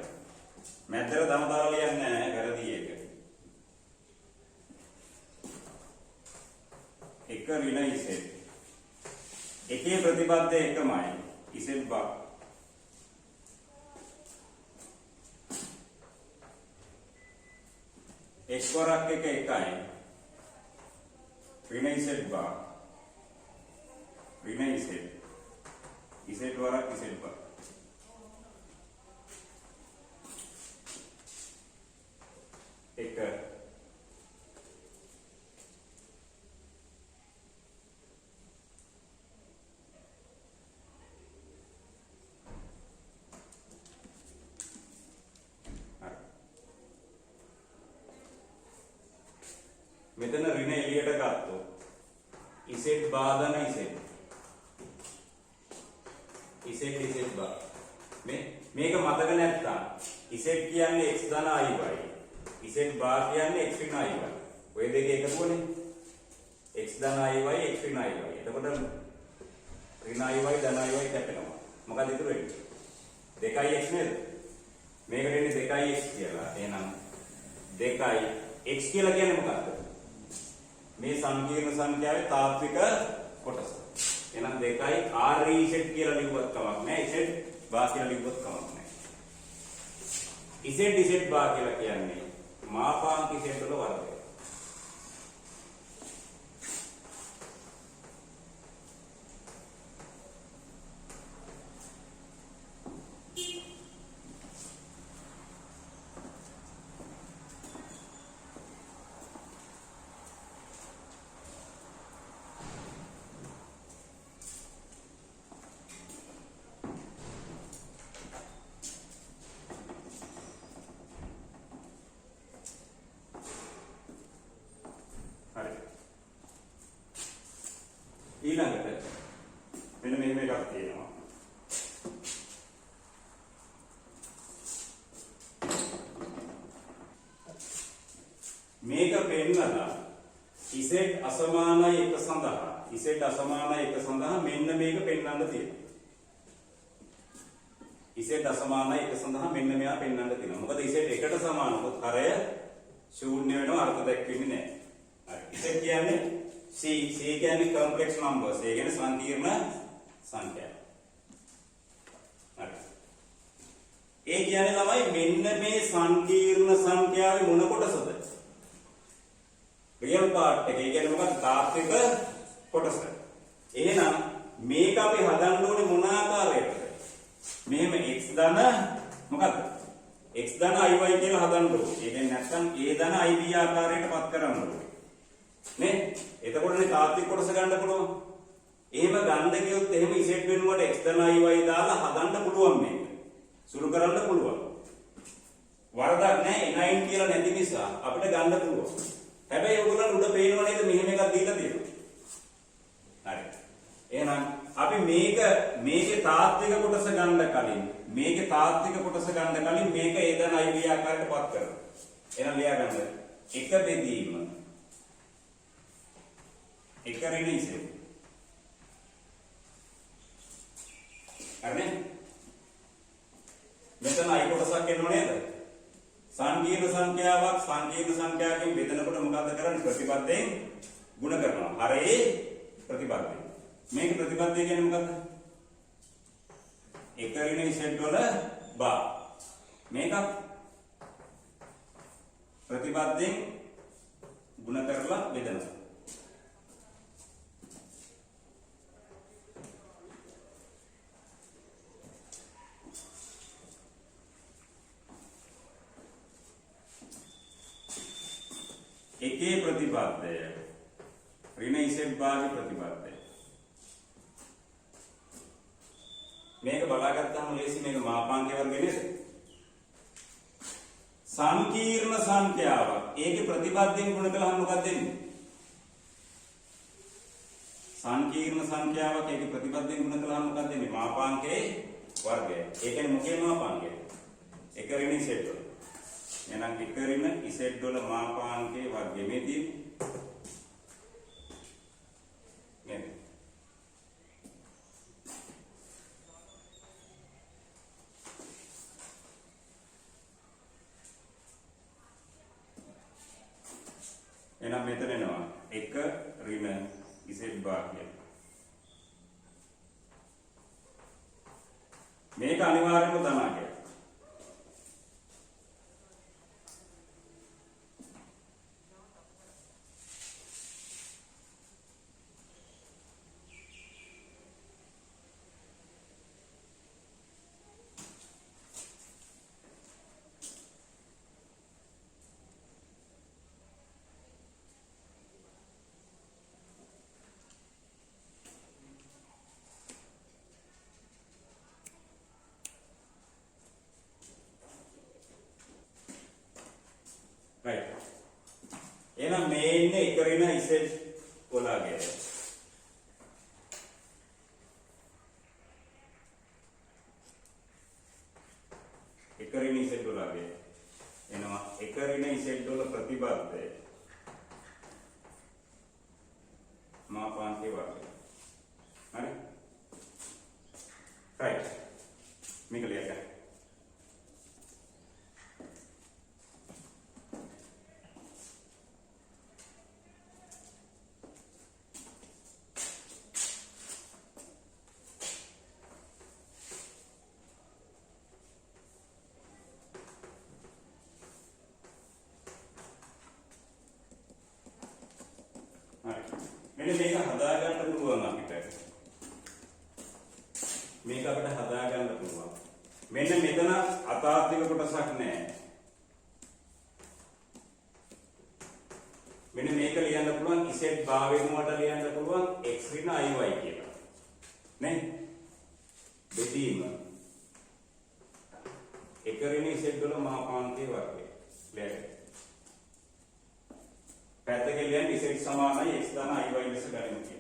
[SPEAKER 1] මැදට ධන දාලා ලියන්නේ නැහැ වැරදි එක. එක ඍණ Z. එකේ ප්‍රතිබද්ධය එකමයි. Z බා. x වරක් එක එකයි. ඍණ Z බා. ඍණ Z. Z වරක් Z බා. එක මෙතන ඍණ එළියට ගත්තොත් ඉසෙට් බාධන ඉසෙට් බා මේක මතක නැත්තම් ඉසෙට් කියන්නේ x ධන iy ඉසෙට් බා කියන්නේ x ඍණ iy ඔය දෙක එකතුවනේ x ධන iy x ඍණ iy එතකොට ඍණ iy ධන iy කැපෙනවා මොකද ඉතුරු වෙන්නේ 2x නේද මේකට එන්නේ 2x කියලා එහෙනම් 2x කියලා කියන්නේ මොකක්ද මේ සංකීර්ණ සංඛ්‍යාවේ තාත්වික කොටස. එහෙනම් 2යි r z කියලා ලිව්වත් කමක් නැහැ. z බා කියලා ලිව්වත් කමක් නැහැ. z බා කියලා කියන්නේ මාපාංක z වල වර්ගය. ඊළඟට මෙන්න මෙහෙම එකක් තියෙනවා. මේක පෙන්නලා z අසමානයි 1 සඳහා z අසමානයි 1 සඳහා මෙන්න මේක පෙන්වන්න තියෙනවා. z අසමානයි 1 සඳහා මෙන්න මෙයා පෙන්වන්න තියෙනවා. මොකද z 1ට සමාන වුණොත් හරය ශූන්‍ය වෙනවා අර්ථ දැක්වෙන්නේ නැහැ. හරි. z කියන්නේ C කියන්නේ complex numbers. ඒ කියන්නේ සංකීර්ණ සංඛ්‍යා. හරි. ඒ කියන්නේ ළමයි මෙන්න මේ සංකීර්ණ සංඛ්‍යාවේ මොන කොටසද? රියල් පාර්ට් එක. ඒ කියන්නේ මොකක්ද? තාත්වික කොටස. එහෙනම් මේක අපි හදන්න ඕනේ මොන ආකාරයකටද? මෙහෙම x ධන මොකක්ද? x ධන iy කියලා හදන්න ඕනේ. ඒ කියන්නේ නැත්නම් a ධන ib ආකාරයට පත් කරන්න ඕනේ. නේ? එතකොටනේ තාත්වික කොටස ගන්න පුළුවන්. එහෙම ගන්න කියොත් එහෙම z වෙනුවට x ධන iy දාලා හදන්න පුළුවන් මේක. සුළු කරන්න පුළුවන්. වරදක් නැහැ 9 කියලා නැති නිසා අපිට ගන්න පුළුවන්. හැබැයි ඔයගොල්ලන් උඩ පේනව නේද මෙහෙම එකක් දීලා තියෙනවා. හරි. එහෙනම් අපි මේකේ තාත්වික කොටස ගන්න කලින් මේක a ධන iy ආකාරයට පත් කරනවා. එහෙනම් ලියා ගන්න. එක බෙදීම එක ඍණ z. හරිනේ? මෙතන i කොටසක් එන්නෝ නේද? සංකීර්ණ සංඛ්‍යාවකින් බෙදනකොට මොකද්ද කරන්නේ? ප්‍රතිපදයෙන් ಗುಣ කරනවා. හරේ ප්‍රතිපදය. මේක ප්‍රතිපදය කියන්නේ මොකද්ද? එක ඍණ z වල බා. මේක ප්‍රතිපදයෙන් ಗುಣ කරලා බෙදනවා. එකේ ප්‍රතිපදය ඍණ z භාගී ප්‍රතිපදය. මේක බලාගත්තාම ලේසි මේක මාපාංකයේ වර්ගය නේද? සංකීර්ණ සංඛ්‍යාවක් ඒකේ ප්‍රතිපදයෙන් ගුණ කළාම මොකක්ද වෙන්නේ? සංකීර්ණ සංඛ්‍යාවක් ඒකේ ප්‍රතිපදයෙන් ගුණ කළාම මොකක්ද වෙන්නේ? මාපාංකයේ වර්ගය. ඒ කියන්නේ මොකේ මාපාංකය? එක ඍණ z වල. එහෙනම් එක ඍණ z වල මාපාංකයේ වර්ගය මේ තියෙන්නේ. නේද? එහෙනම් මෙතන එනවා එක ඍණ z භාගය. මේක අනිවාර්යයෙන්ම ධනාකයක්. right. එහෙනම් මේ ඉන්නේ එක ඍණ Z ගොලාගේ. එක ඍණ Z ගොලාගේ. එනවා එක ඍණ Z වල ප්‍රතිබද්ධය. මාපාන්තික වර්ගය. හරි? right. මේක ලියන්න. මෙන්න මේක හදාගන්න පුළුවන් අපිට. මේක අපිට හදාගන්න පුළුවන්. මෙන්න මෙතන අතාත්වික කොටසක් නැහැ. මෙන්න මේක ලියන්න පුළුවන් z භාවෙනුවට ලියන්න පුළුවන් x ඍණ iy කියලා. නේ? බෙදීම එක ඍණ z වල මාපාන්තික වර්ගය. ලියන්න. පැත්තක ලියන්න z සමානයි x ධන iy ලෙස ගනිමු කියලා.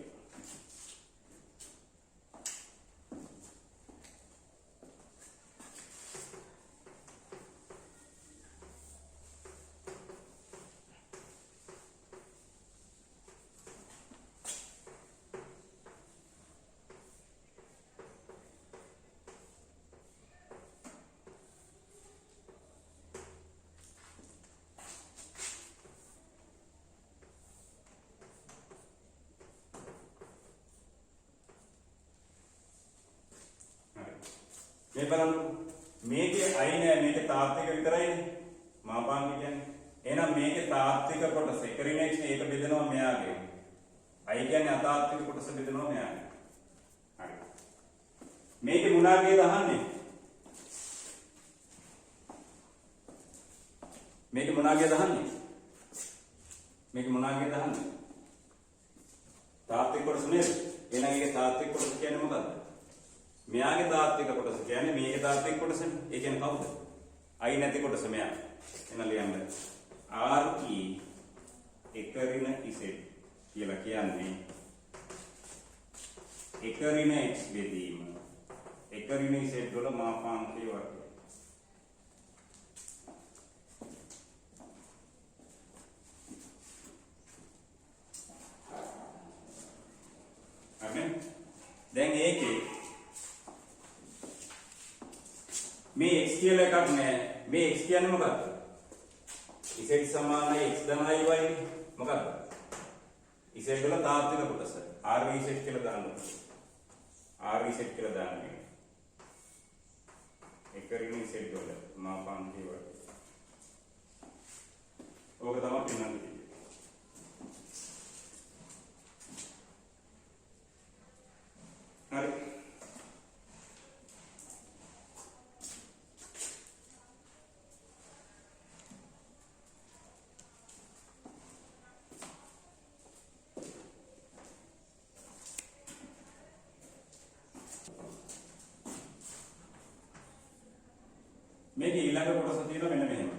[SPEAKER 1] මේ බලන්න මේකේ I නෑ මේකේ තාත්වික විතරයිනේ මාපාංක කියන්නේ. එහෙනම් මේකේ තාත්වික කොටස එක ඍණ x ඒක බෙදෙනවා මෙයාගේ. I කියන්නේ අතාත්වික කොටස බෙදෙනවා මෙයාගේ. හරි. මේකේ මොනාගේද අහන්නේ? මේකේ මොනාගේද අහන්නේ? මේකේ මොනාගේද අහන්නේ? තාත්වික කොටස නේද? එහෙනම් ඒකේ තාත්වික කොටස කියන්නේ මොකද්ද? මෙයාගේ තාත්වික කොටස කියන්නේ මේකේ තාත්වික කොටසනේ. ඒ කියන්නේ කවුද? I නැති කොටස මෙයා. එන ලියන්න. R E එක ඍණ Z කියලා කියන්නේ එක ඍණ x බෙදීම එක ඍණ Z වල මාපාංකයේ වර්ගය. හරි. දැන් ඒකේ මේ x කියලා එකක් නෑ. මේ x කියන්නේ මොකක්ද? z සමානයි x ධන iy මොකක්ද? z වල තාත්වික කොටස rz කියලා දාන්න. rz කියලා දාන්න. එක ඍණ z වල මාපාංකය වර්ගය. ඕක තමයි පින්නන්නේ. හරි. මේකේ ඊළඟ කොටස තියෙනවා මෙන්න මෙහෙම.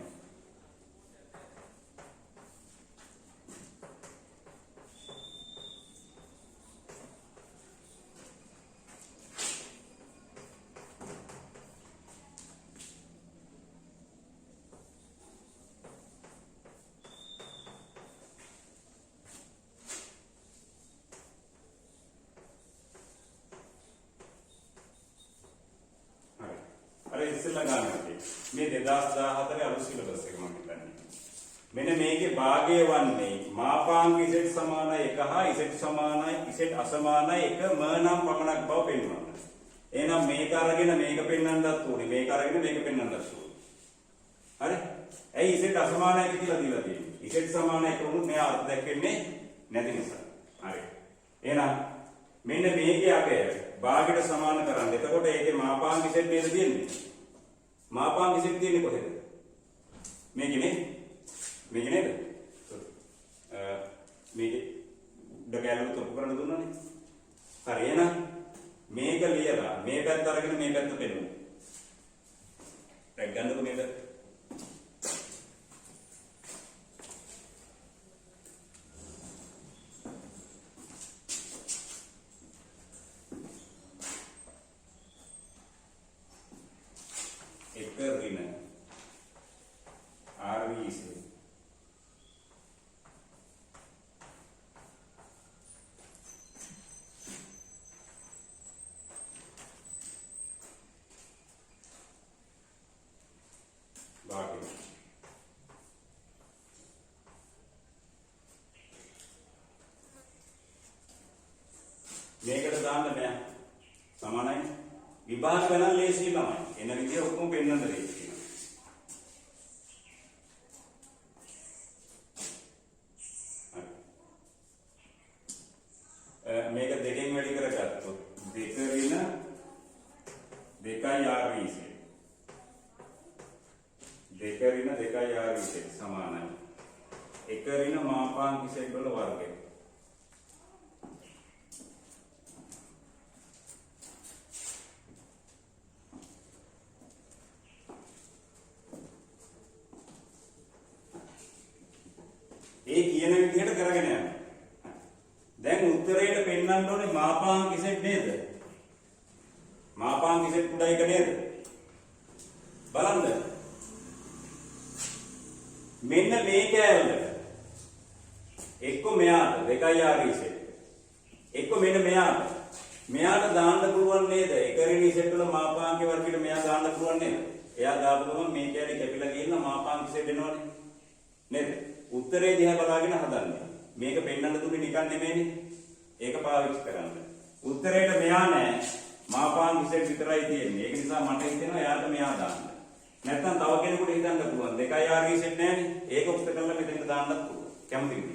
[SPEAKER 1] අර ඉස්සෙල්ලා ගන්න මේ 2014 අලුත් සිලබස් එක මම හිතන්නේ. මෙන්න මේකේ භාගය වන්නේ මාපාංක z සමානයි 1 හා z සමානයි z අසමානයි 1 ම නම් පමණක් බව පෙන්වන්න. එහෙනම් මේක අරගෙන මේක පෙන්වන්නත් ඕනේ. මේක අරගෙන මේක පෙන්වන්නත් ඕනේ. හරි? ඇයි z අසමානයි කියලා දීලා තියෙන්නේ? z සමානයි කරුණු මෙයා අර්ථ දැක්වෙන්නේ නැති නිසා. හරි. එහෙනම් මෙන්න මේකේ අගය භාගයට සමාන කරන්න. එතකොට ඒකේ මාපාංක z නේද තියෙන්නේ? මාපාංක z තියෙන්නේ කොහෙද? මේකේ නේද? මේකේ නේද? මේකේ ඩකැලු තොප්පු කරන්න දුන්නානේ. හරි එහෙනම් මේක ලියලා මේ පැත්ත අරගෙන මේ පැත්ත පෙන්නමු. දැන් ගන්නකො මේක. විභාග ගණන් ලේසි ළමයි. එන විදිය ඔක්කොම පෙන්වන්න ලේසි. මේක දෙකෙන් වැඩි කරගත්තොත් 2 ඍණ 2i r v z 2 ඍණ 2i r v z සමානයි 1 ඍණ මාපාංක z වල වර්ගය. ඒ කියන විදිහට කරගෙන යන්න. දැන් උත්තරේට පෙන්වන්න ඕනේ මාපාංක z නේද? මාපාංක z කුඩා එක නේද? බලන්න. මෙන්න මේ කෑල්ලට එක්ක මෙයාට 2i r z එක්ක මෙන්න මෙයාට දාන්න පුළුවන් නේද? 1 ඍණ z වල මාපාංක වර්ගයට මෙයා දාන්න පුළුවන් නේද? එයා දාපු ගමන් මේ කෑල්ල කැපිලා ගිහින් මාපාංක z එනවනේ. නේද? උත්තරේ දිහා බලාගෙන හදන්නේ. මේක පෙන්වන්න දුන්නේ නිකන් නෙමෙයිනේ. ඒක පාවිච්චි කරන්න. උත්තරේට මෙයා නෑ. මාපාංක z විතරයි තියෙන්නේ. ඒක නිසා මට හිතෙනවා එයාට මෙයා දාන්න. නැත්නම් තව කෙනෙකුට හිතන්න පුළුවන්. 2i r v z නෑනේ. ඒක උත්තර කරලා මෙතෙන්ට දාන්නත් පුළුවන්. කැමතිද?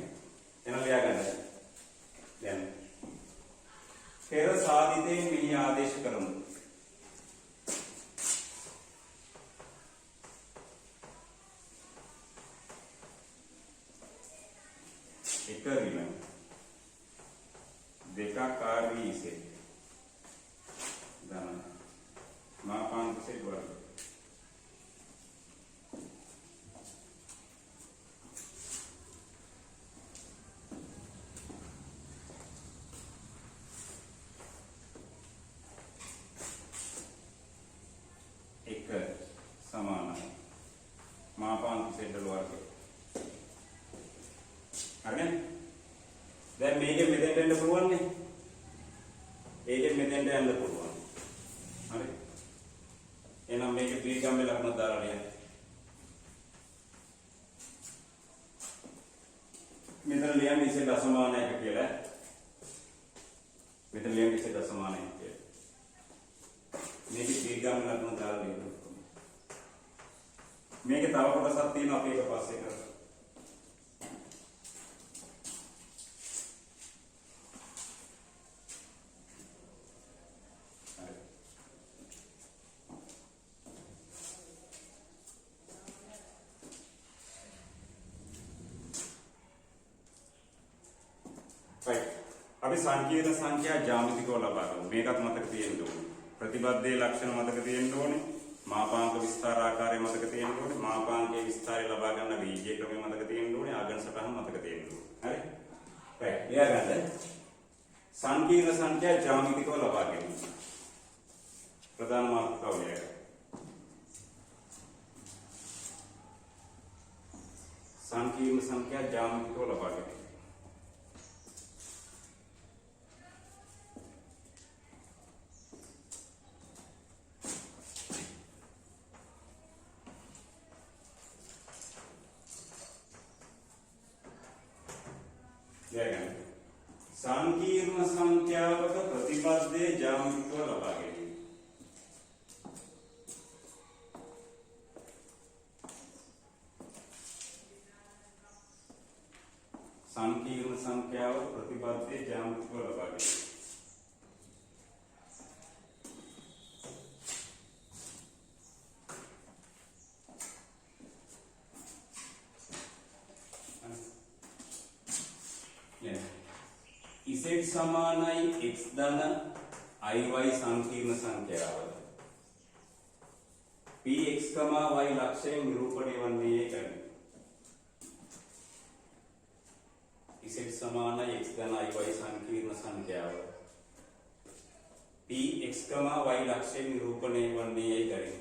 [SPEAKER 1] එන ලියා ගන්න. දැන් පෙර සාධිතයෙන් මෙහි ආදේශ කරමු. එක ඍණ දෙකක් r v z දාන මාපාංක z වර්ග එක සමානයි මාපාංක z වර්ග. හරිනේ? දැන් මේකෙන් මෙතෙන්ට එන්න පුළුවන් නේ. ඒකෙන් මෙතෙන්ට යන්න පුළුවන්. හරි. එහෙනම් මේක ත්‍රිගම්මේ ලකුණ දාලා ලියන්න. මෙතන ලියන්නේ ඉතින් දශමානයක කියලා. මෙතන ලියන්නේ ඉතින් දශමානයක කියලා. මේක ත්‍රිගම්මේ ලකුණ දාලා ලියන්න. මේකේ තව කොටසක් තියෙනවා අපි ඒක පස්සේ කරමු. අපි සංකීර්ණ සංඛ්‍යා ජ්‍යාමිතිකව ලබා ගමු. මේකත් මතක තියෙන්න ඕනේ. ප්‍රතිබද්ධයේ ලක්ෂණ මතක තියෙන්න ඕනේ. මාපාංක විස්තර ආකාරය මතක තියෙන්න ඕනේ. මාපාංකයේ විස්තරය ලබා ගන්න වීජය ක්‍රමය මතක තියෙන්න ඕනේ. ආගම සටහන මතක තියෙන්න ඕනේ. හරි? right. ලියා ගන්න. සංකීර්ණ සංඛ්‍යා ජ්‍යාමිතිකව ලබා ගැනීම. ප්‍රධාන මාතෘකාව ලියා ගන්න. සංකීර්ණ සංඛ්‍යා ජ්‍යාමිතිකව ලබා ගැනීම. සංකීර්ණ සංඛ්‍යාවක ප්‍රතිපදයේ ජ්‍යාමිතිකව ලබා ගැනීම. සංකීර්ණ සංඛ්‍යාවක ප්‍රතිපදයේ ජ්‍යාමිතිකව ලබා ගැනීම. z සමානයි x ධන iy සංකීර්ණ සංඛ්‍යාව. px, y ලක්ෂයෙන් නිරූපණය වන්නේ ඒකයි. z සමානයි x ධන iy සංකීර්ණ සංඛ්‍යාව. px, y ලක්ෂයෙන් නිරූපණය වන්නේ ඒකයි.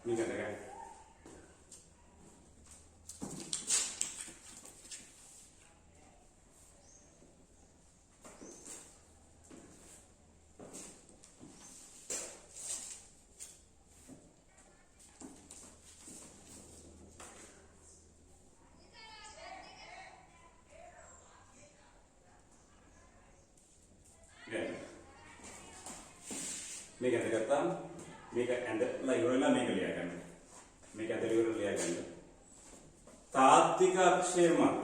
[SPEAKER 1] මේක දෙකයි. මේක ඇදගත්තාම මේක ඇඳලා ඉවරලා මේක ලියා ගන්න. මේක ඇදලා ඉවරලා ලියා ගන්න. තාත්වික අක්ෂය මත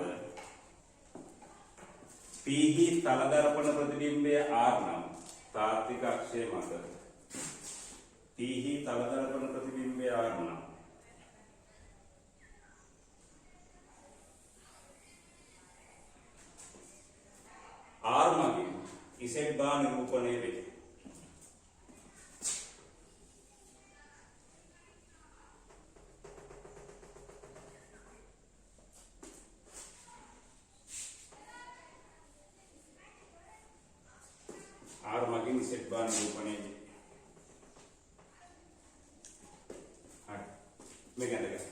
[SPEAKER 1] පීහි තලදර්පණ ප්‍රතිබිම්බය R නම් තාත්වික අක්ෂය මත පීහි තලදර්පණ ප්‍රතිබිම්බය R නම් R මගින් Z බාර නිරූපණය වේ. R මගින් Z බාර නිරූපණය වේ. හරි. මේක ඇඳගන්න.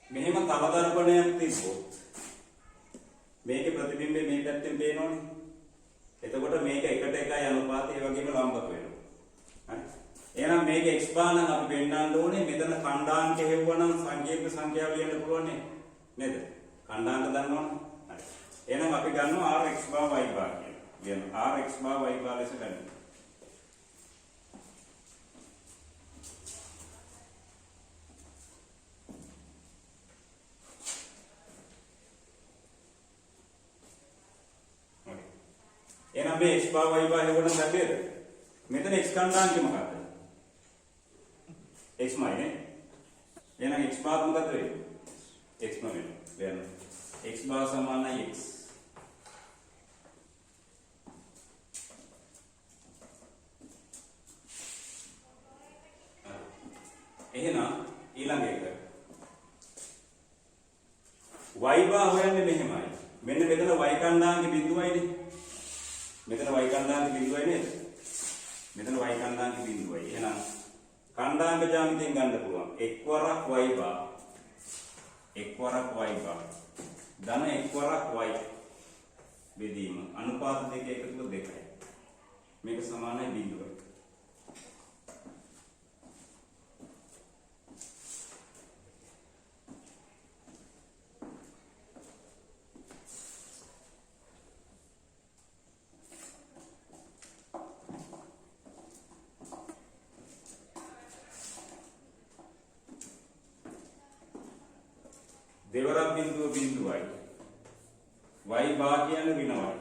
[SPEAKER 1] මෙහෙම තලදර්පණයක් තිබ්බොත් මේකේ ප්‍රතිබිම්බය මේ පැත්තෙන් පේනවනේ. එතකොට මේක එකට එකයි අනුපාතය ඒ වගේම ලම්බක වෙනවා. හරි. එහෙනම් මේක x බාර නම් අපි පෙන්නන්න ඕනේ මෙතන ඛණ්ඩාංක හේවුවනම් සංකීර්ණ සංඛ්‍යාව ලියන්න පුළුවන් නේද? ඛණ්ඩාංක දන්නවනේ. හරි. එහෙනම් අපි ගන්නවා r x බාර y බාර කියලා. කියනවා r x බාර y බාර ලෙස ගන්නවා. එහෙනම් මේ x බාර y බාර හේවුවනම් දැක්කේද? මෙතන x ඛණ්ඩාංකය මොකක්ද? x නේ. එහෙනම් x බාර මොකද වෙන්නේ? x නේ. දැන් x බාර සමානයි x. එහෙනම් ඊළඟ එක y බාර හොයන්නේ මෙහෙමයි. මෙන්න මෙතන y ඛණ්ඩාංකෙ බිඳුවයිනේ. මෙතන y ඛණ්ඩාංකෙ බිඳුවයි නේද? මෙතන y ඛණ්ඩාංකෙ බිඳුවයි. එහෙනම් ඛණ්ඩාංක ජ්‍යාමිතියෙන් ගන්න පුළුවන්. එක් වරක් y බාර එක් වරක් y බාර ධන එක් වරක් y බෙදීම අනුපාත දෙක එකතුව 2යි. මේක සමානයි බිඳුවයි. දෙවරක් බිඳුව බිඳුවයි. y බාර කියන්නේ ඍණවයි.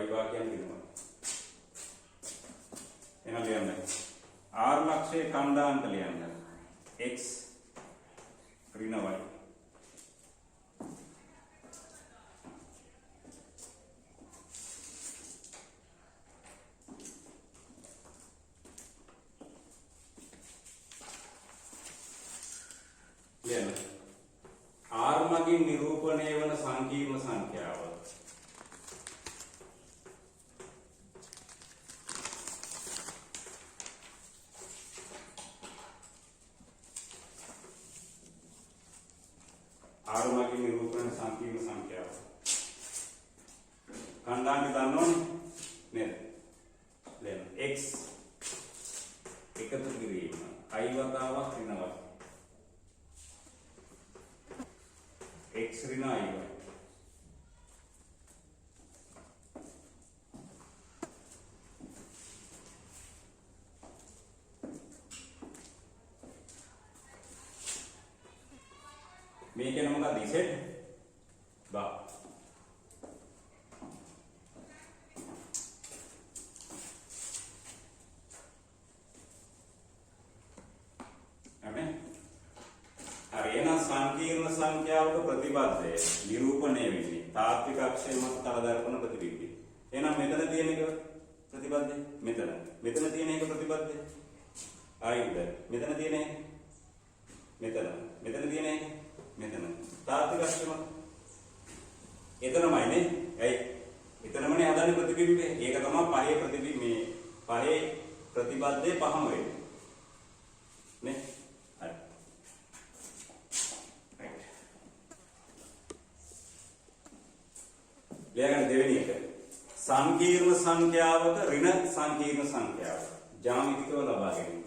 [SPEAKER 1] y බාර කියන්නේ ඍණවයි. එහෙනම් ලියන්න. r ලක්ෂයේ ඛණ්ඩාංක ලියන්න. x ඍණවයි. R මගින් නිරූපණය වන සංකීර්ණ සංඛ්‍යාව R මගින් නිරූපණය සංකීර්ණ සංඛ්‍යාව ඛණ්ඩාංක දන්නවනේ නේද? දැන් x එකතු කිරීම i වතාවක් ඍණවත් x ऋण i y මේකේ මොකක්ද z බා සංකීර්ණ සංඛ්‍යාවක ප්‍රතිබද්ධය නිරූපණය වෙන්නේ තාත්වික අක්ෂය මත තලදර්පණ ප්‍රතිබිම්බය. එහෙනම් මෙතන තියෙන එක ප්‍රතිබද්ධය මෙතන. මෙතන තියෙන එක ප්‍රතිබද්ධය. හරිද? මෙතන තියෙන එක මෙතන තියෙන්නේ මෙතන තාත්තික අක්ෂම එතනමයි නේ ඇයි එතනමනේ හදන්නේ ප්‍රතිබිම්බය ඒක තමයි පහේ ප්‍රතිබිම්බ මේ පහේ ප්‍රතිබද්ධයේ පහම වෙන්නේ නේ හරි ලියගන්න දෙවෙනි එක සංකීර්ණ සංඛ්‍යාවක ඍණ සංකීර්ණ සංඛ්‍යාව ජ්‍යාමිතිකව ලබා ගැනීම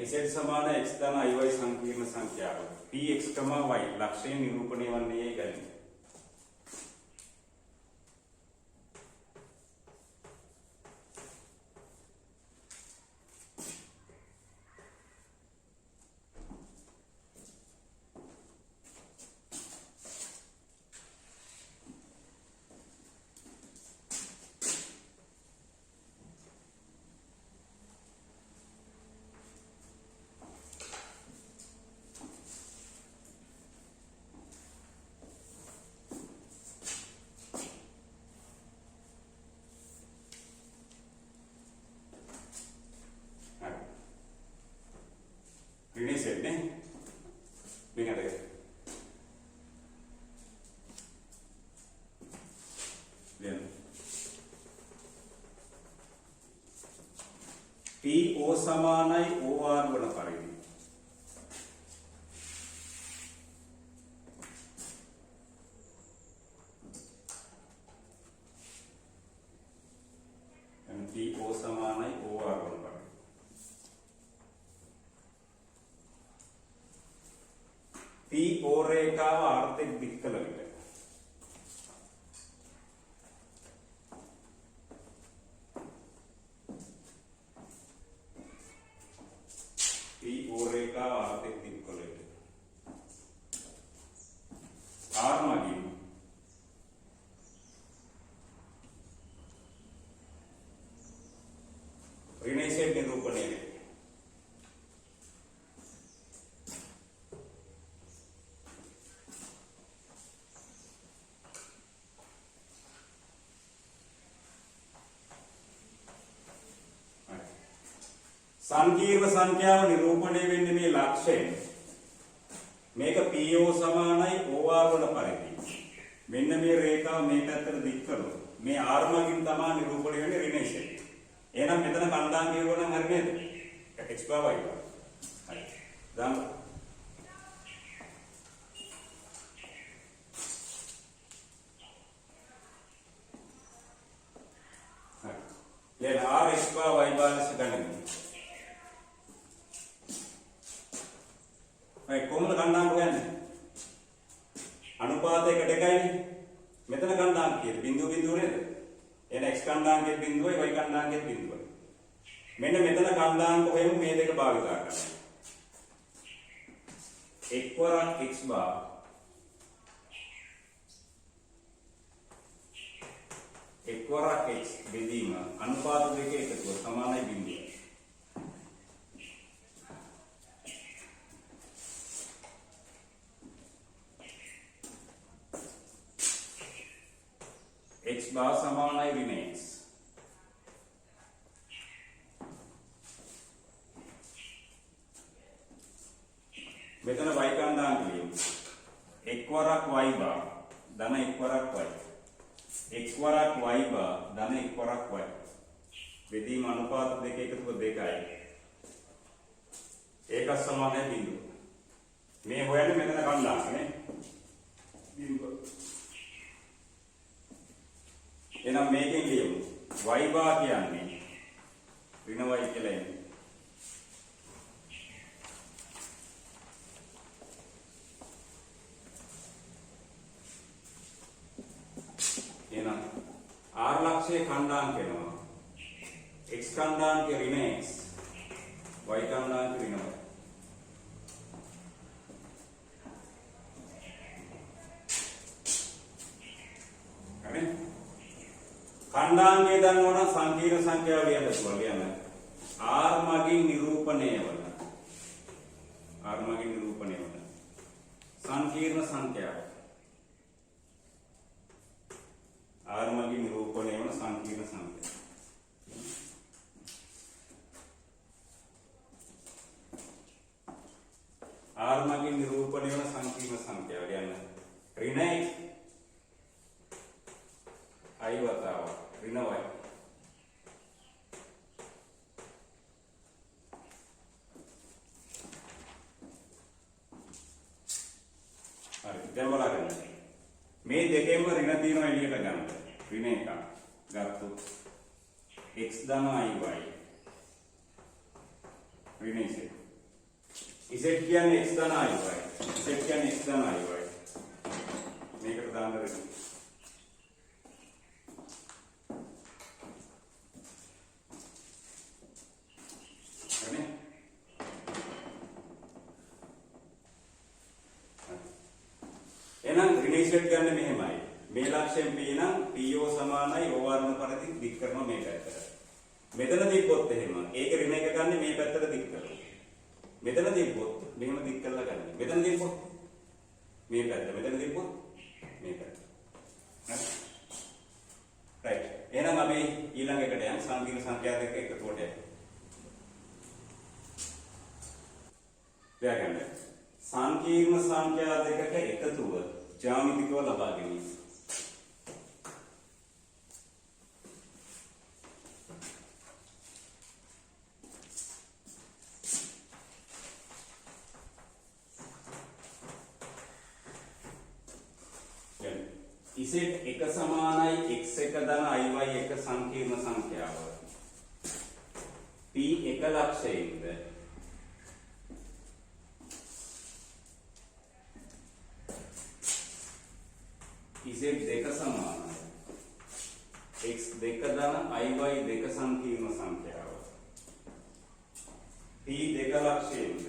[SPEAKER 1] z සමාන x ධන iy සංකීර්ණ සංඛ්‍යාව px, y ලක්ෂණ නිරූපණය වන්නේ ගැන ऋणी सेट ने बिना देखे लेना P O समानाई O R वर्ण परिधि P O समानाई O R वर्ण परिधि P O रेखाव आर्थिक दिक्कल विटे P O रेखाव आर्थिक दिक्कल विटे R मागी ऋणसेट निरूपणे සංකීර්ණ සංඛ්‍යාව නිරූපණය වෙන්නේ මේ ලක්ෂයෙන් මේක PO සමානයි OR වල පරිදි මෙන්න මේ රේඛාව මේ පැත්තට දික් කරනවා මේ R මගින් තමයි නිරූපණය වෙන්නේ ඍණේශය එහෙනම් මෙතන කණ්ඩායම් කියවුවා නම් හරි නේද x y හරි දැන් හරි දැන් R x y බාලස ගන්න කොහොමද කණ්ඩායම් හොයන්නේ අනුපාතයකට එකයිනේ මෙතන කණ්ඩායම් කියන්නේ බිඳුව බිඳුව නේද එහෙනම් x කණ්ඩායම් කියන බිඳුවයි y කණ්ඩායම් කියන බිඳුවයි මෙන්න මෙතන කණ්ඩායම් කොහෙම මේ දෙක භාගිතා කරනවා එක් වරක් x බාර එක් වරක් x බෙදීම අනුපාත දෙකේ එකතුව සමානයි බිඳුවයි x bar සමානයි ඍණ x මෙතන y කණ්ඩායම් කියමු එක් වරක් y bar ධන එක් වරක් y x වරක් y bar ධන එක් වරක් y බෙදීම අනුපාත දෙක එකතුව 2යි ඒක සමානයි බිඳුව මේ හොයන්නේ මෙතන කණ්ඩායම් නේ බිඳුව එහෙනම් මේකෙන් ලියමු y bar කියන්නේ ඍණ y කියලා එන්නේ ලක්ෂයේ ඛණ්ඩාංක වෙනවා. x ඛණ්ඩාංකය ඍණ x, y ඛණ්ඩාංකය ඍණ y. හරි? ඛණ්ඩාංකය දන්නවා නම් සංකීර්ණ සංඛ්‍යාව ලියන්න පුළුවන්. ලියන්න. r මගින් නිරූපණය වන සංකීර්ණ සංඛ්‍යාව. r මගින් නිරූපණය වන සංකීර්ණ සංඛ්‍යාව. r මගින් නිරූපණය වන සංකීර්ණ සංඛ්‍යාව ලියන්න. ඍණ x i වතාව ඍණ y. හරි දැන් බලන්න. මේ දෙකෙන්ම ඍණ තියෙනවා එළියට ගන්න. ඍණ එකක් ගත්තොත් x ධන iy ඍණ z. z කියන්නේ x ධන iy. z කියන්නේ x ධන iy. මේකට දාන්න ඍණ. හරි? එහෙනම් ඍණ z ගන්න මෙහෙමයි. මේ ලක්ෂයෙන් p නම් po සමානයි o වර්ණ පරිදි දික් කරනවා මේ පැත්තට. මෙතන තිබ්බොත් එහෙම ඒක ඍණ එක ගන්න මේ පැත්තට දික් කරනවා. මෙතන තිබ්බොත් මෙහෙම දික් කරලා ගන්න. මෙතන තිබ්බොත් මේ පැත්ත. මෙතන තිබ්බොත් මේ පැත්ත. හරි? රයිට්. එහෙනම් අපි ඊළඟ එකට යන් සංකීර්ණ සංඛ්‍යා දෙක එකතුවට යන්න. දැන් සංකීර්ණ සංඛ්‍යා දෙකක එකතුව ජ්‍යාමිතිකව ලබා ගැනීම. z එක සමානයි x එක ධන iy එක සංකීර්ණ සංඛ්‍යාව. p එක ලක්ෂයෙන්ද z දෙක සමානයි x දෙක ධන iy දෙක සංකීර්ණ සංඛ්‍යාව. p දෙක ලක්ෂයෙන්ද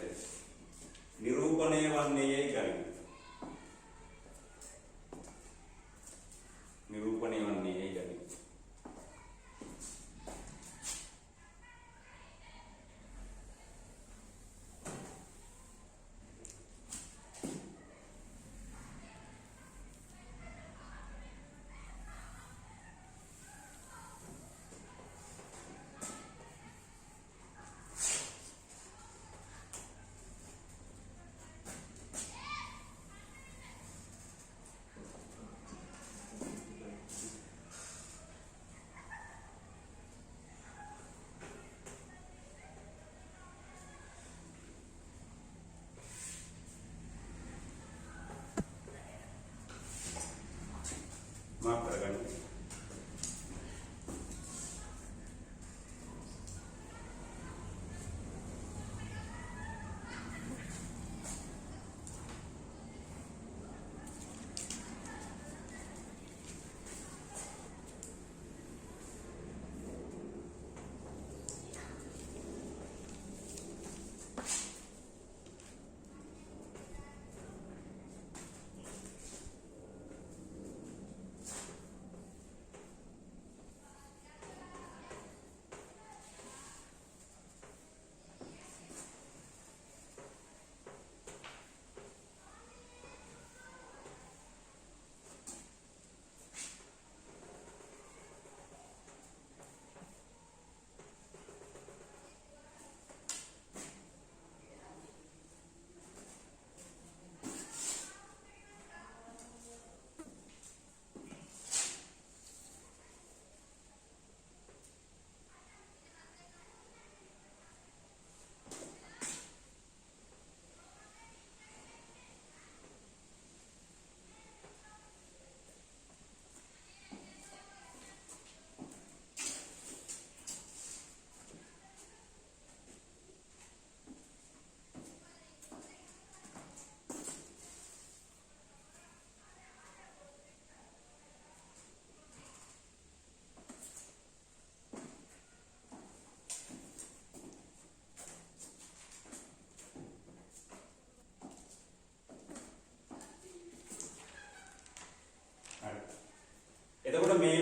[SPEAKER 1] නිරූපණය වන්නේ යයි ගනිමු. निरूपणे वन्ने है गति.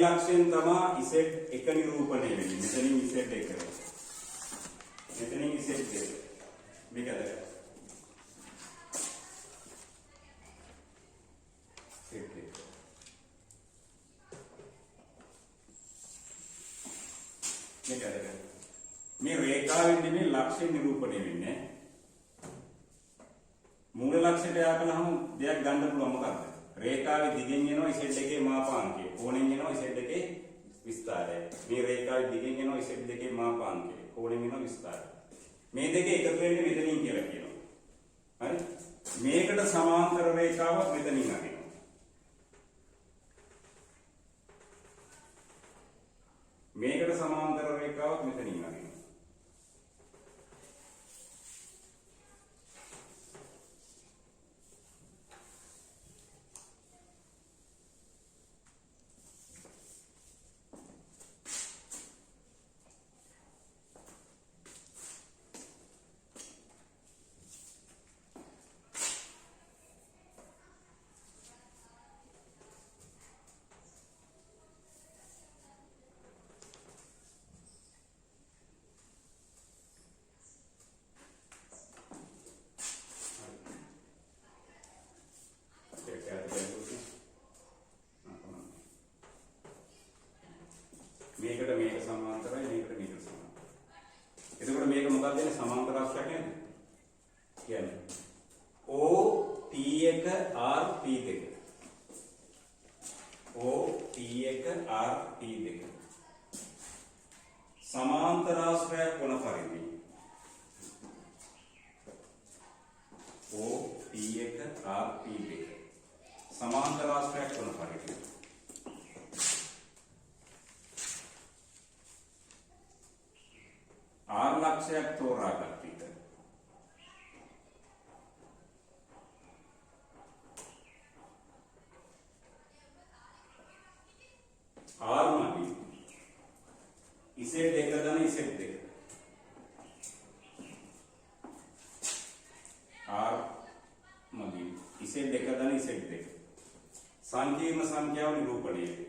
[SPEAKER 1] ලක්ෂයෙන් තමයි z එක නිරූපණය වෙන්නේ. මෙතනින් z එක. මෙතනින් z එක. මේකද? z එක. මේකද? මේ රේඛාවෙන් මේ ලක්ෂ්‍ය නිරූපණය වෙන්නේ. මූල ලක්ෂයට යාකලහම දෙයක් ගන්න පුළුවන් මොකක්ද? රේඛාවේ දිගෙන් එනවා z එකේ මාපාංකය. කෝණයෙන් එනවා z එකේ විස්තාරය. මේ රේඛාවේ දිගෙන් එනවා z එකේ මාපාංකය. කෝණයෙන් එනවා විස්තාරය. මේ දෙක එකතු වෙන්නේ මෙතනින් කියලා කියනවා. හරි? මේකට සමාන්තර රේඛාවක් මෙතනින් අදිනවා. මේකට සමාන්තර රේඛාවක් මෙතනින් අදිනවා. මේකට මේක සමාන්තරයි මේකට මේක සමාන්තරයි. එතකොට මේක මොකක්ද වෙන්නේ? සමාන්තර රාශියක් නේද? කියන්නේ O P1 R P2. O P1 R P2. සමාන්තර රාශියක් වන පරිදි O P1 R P2. සමාන්තර රාශියක් වන පරිදි R ලක්ෂයක් තෝරාගත් විට R මදි Z එක දන Z දෙක R මදි Z එක දන Z දෙක සංකීර්ණ සංඛ්‍යාව නිරූපණය වේ.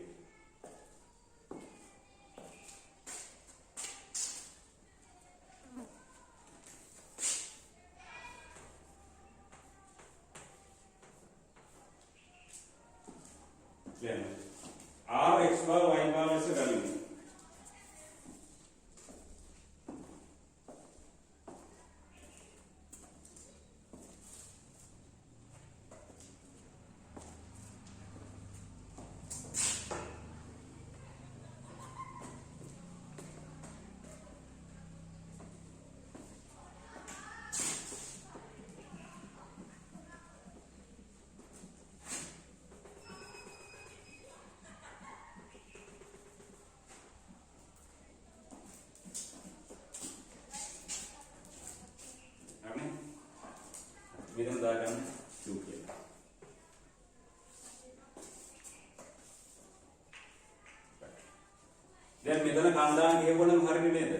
[SPEAKER 1] R x bar y bar ලෙස ගනිමු. මෙතන දාගන්න q කියලා. දැන් මෙතන කන්දාන් කියවනම හරිනේ නේද?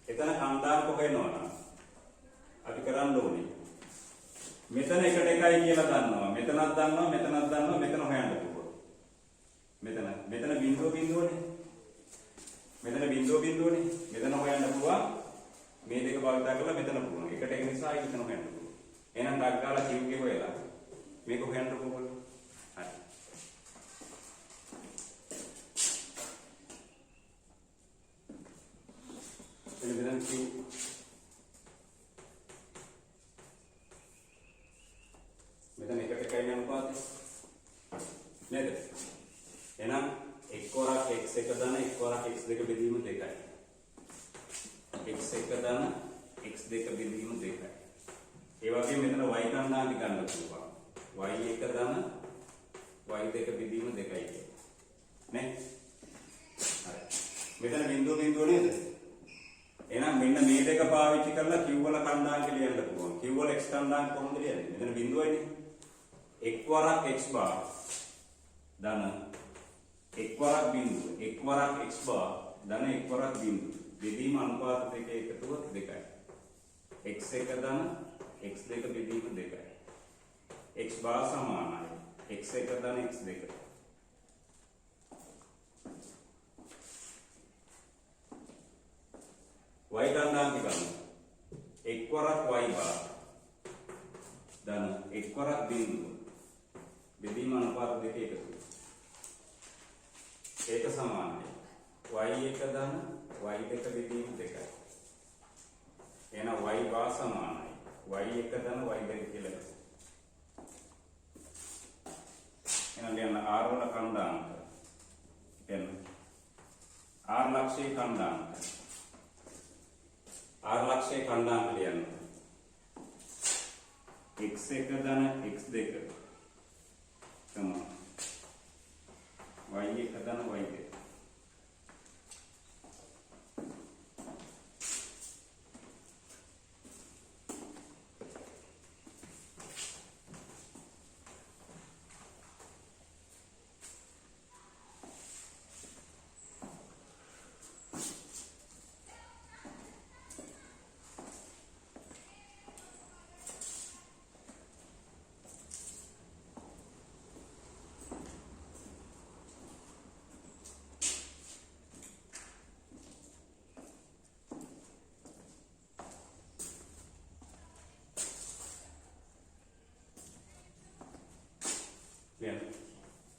[SPEAKER 1] එතන කන්දාන් කොහෙනවනම් අපි කරන්න ඕනේ. මෙතන එකට එකයි කියලා දන්නවා. මෙතනක් දන්නවා, මෙතනක් දන්නවා, මෙතන හොයන්න පුළුවන්. මෙතන බිංදුව බිංදුවනේ. මෙතන බිංදුව බිංදුවනේ. මෙතන හොයන්න පුළුවන්. මේ දෙක භාවිත කරලා මෙතන පුළුවන්. එකට එක නිසා මෙතන හොයන්න පුළුවන්. එහෙනම් ඩක් ගාලා කිව් එක හොයලා මේක හොයන්න පුළුවන්. හරි. එතන කිව් මෙතන එකට එකයි අනුපාතය නේද? එහෙනම් එක් වරක් x1 ධන එක් වරක් x2 බෙදීම 2යි. x1 ධන x2 බෙදීම 2යි. ඒ වගේම මෙතන y කණ්ඩායම ගන්න පුළුවන්. y1 ධන y2 බෙදීම 2යි නේ? හරි. මෙතන බිංදුව බිංදුව නේද? එහෙනම් මෙන්න මේ දෙක පාවිච්චි කරලා q වල කණ්ඩායම ලියන්න පුළුවන්. q වල x කණ්ඩායම කොහොමද ලියන්නේ? මෙතන බිංදුවයිනේ. එක් වරක් x bar ධන එක් වරක් බිංදුව එක් වරක් x bar ධන එක් වරක් බිංදුව බෙදීම අනුපාත දෙක එකතුව 2යි. x1 ධන x2 බෙදීම 2යි. x bar සමානයි x1 ධන x2. y කණ්ඩායම ගන්න. එක්වරක් y බාර. ධන එක්වරක් බිඳුව. බෙදීම අනුපාත දෙක එකතු. ඒක සමානයි. y එක ධන y දෙක බෙදීම දෙකයි. එහෙනම් y බාර සමානයි. y එක ධන y දෙක කියලා. එහෙනම් යන r වල කණ්ඩායම එන්න r ලක්ෂයේ කණ්ඩායම r ලක්ෂයේ කණ්ඩායම ලියන්න x1 ධන x2 තමයි y1 ධන y2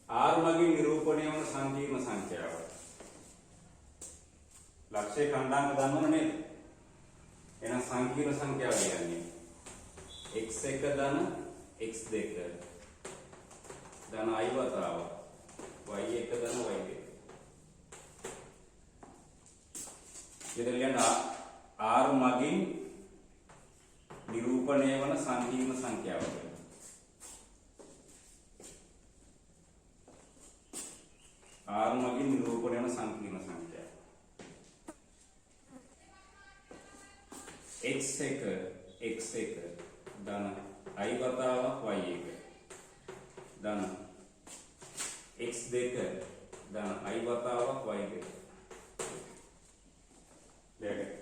[SPEAKER 1] R මගින් නිරූපණය වන සංකීර්ණ සංඛ්‍යාව. ලක්ෂයේ කණ්ඩායම දන්නවනේ නේද? එහෙනම් සංකීර්ණ සංඛ්‍යාව කියන්නේ x1 ධන x2 ධන i වතාව y1 ධන y2. ඉතින් R මගින් නිරූපණය වන සංකීර්ණ සංඛ්‍යාව. R මගින් නිරූපණය වන සංකීර්ණ සංඛ්‍යාව. x1 ධන i වතාවක් y1 ධන x2 ධන i වතාවක් y2. දෙක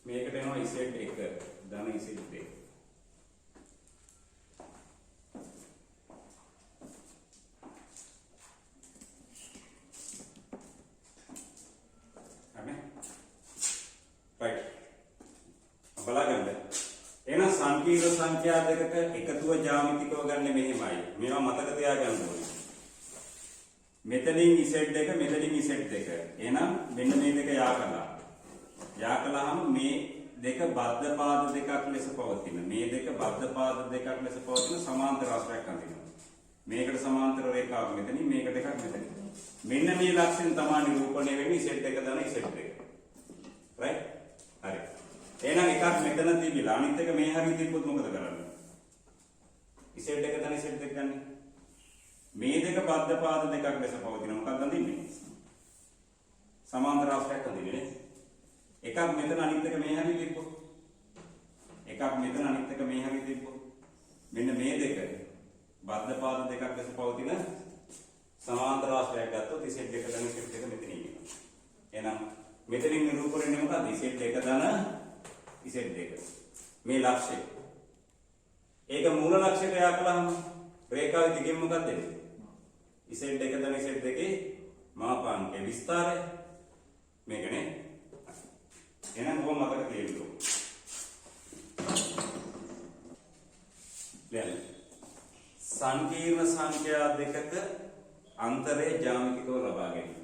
[SPEAKER 1] මේකට එනවා z1 ධන z2. හරි රයිට් බලගන්න. එහෙනම් සංකීර්ණ සංඛ්‍යා දෙකක එකතුව ජ්‍යාමිතිකව ගන්න මෙහෙමයි. මේවා මතක තියාගන්න ඕනේ. මෙතනින් z1 මෙතනින් z2. එහෙනම් මෙන්න මේ දෙක යා කළා. යා කළාම මේ දෙක බද්ධ පාද දෙකක් ලෙස පවතින. මේ දෙක බද්ධ පාද දෙකක් ලෙස පවතින සමාන්තර රාශියක් අඳිනවා. මේකට සමාන්තර රේඛාවක් මෙතනින් මේක දෙකක් මෙතනින්. මෙන්න මේ ලක්ෂණ තමයි නිරූපණය වෙන්නේ z1 ධන z2. රයිට්? හරි. එහෙනම් එකක් මෙතන තිබිලා අනිත් එක මේ හරිය තිබ්බොත් මොකද කරන්නේ? z1 ධන z2 ගන්න. මේ දෙක බද්ධ පාද දෙකක් ලෙස පවතින. මොකක්ද අඳින්නේ? සමාන්තර රාශියක් අඳින්නේ නේ. එකක් මෙතන අනිත් එක මේ හැරි තිබ්බොත් එකක් මෙතන අනිත් එක මේ හැරි තිබ්බොත් මෙන්න මේ දෙක බද්ධ පාද දෙකක් ලෙස පවතින සමාන්තර රාශියක් ගත්තොත් z1 ධන z2 මෙතන ඉන්නවා. එහෙනම් මෙතනින් නිරූපණය වෙන්නේ මොකක්ද? z1 ධන z2 මේ ලක්ෂය. ඒක මූල ලක්ෂයට යා කළාම රේඛාවේ දිගෙන් මොකක්ද දෙන්නේ? z1 ධන z2 මාපාංකයේ විස්තරය මේකනේ. එහෙනම් කොහොම මතක තියෙන්න ඕන. දැන් සංකීර්ණ සංඛ්‍යා දෙකක අන්තරය ජ්‍යාමිතිකව ලබා ගැනීම.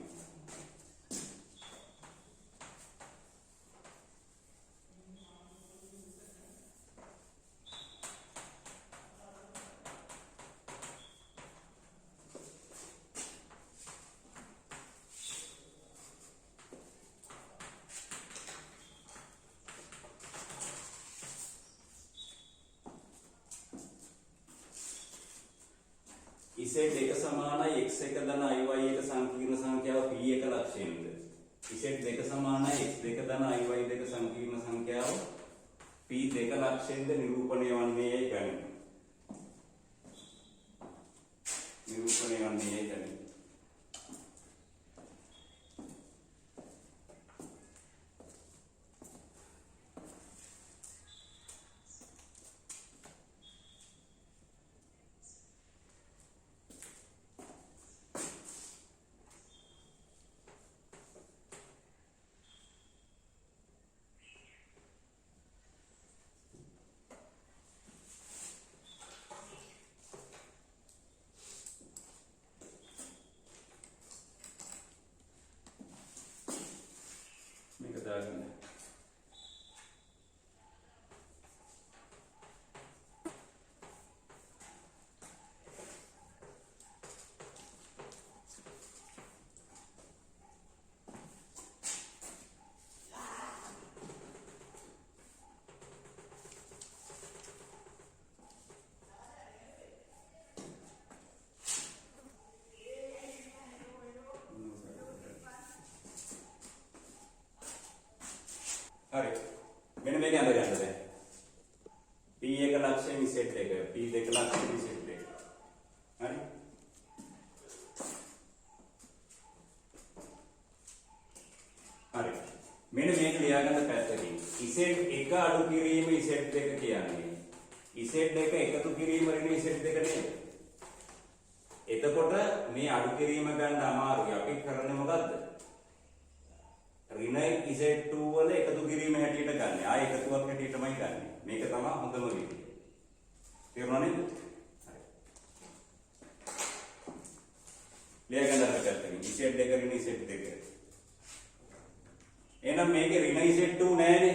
[SPEAKER 1] z1 සමානයි x1 ධන iy1 සංකීර්ණ සංඛ්‍යාව p1 ලක්ෂයෙන්ද z2 සමානයි x2 ධන iy2 සංකීර්ණ සංඛ්‍යාව P දෙක ලක්ෂයෙන්ද නිරූපණය වන්නේ යයි ගනිමු. නිරූපණය වන්නේ යයි ගනිමු. මේක දාගන්න. හරි. මෙන්න මේක අඳ ගන්න දැන්. P1 ලක්ෂයෙන් Z එක, P2 ලක්ෂයෙන් Z එක. හරි. හරි. මෙන්න මේක ලියාගන්න පැත්තකින්. Z1 අඩු කිරීම Z2 කියන්නේ. Z2 එකතු කිරීම ඍණ Z2 නේද? එතකොට මේ අඩු කිරීම ගන්න අමාරුයි. අපි කරන්නේ මොකද්ද? ඍණ Z2 වල එකතු කිරීම හැටියට ගන්න. ආයෙ එකතුවක් හැටියටමයි ගන්න. මේක තමයි හොඳම විදිය. තේරුණා නේද? හරි. ලියගන්න හදන්න. Z2 ඍණ Z2. එහෙනම් මේකේ ඍණ Z2 නෑනේ.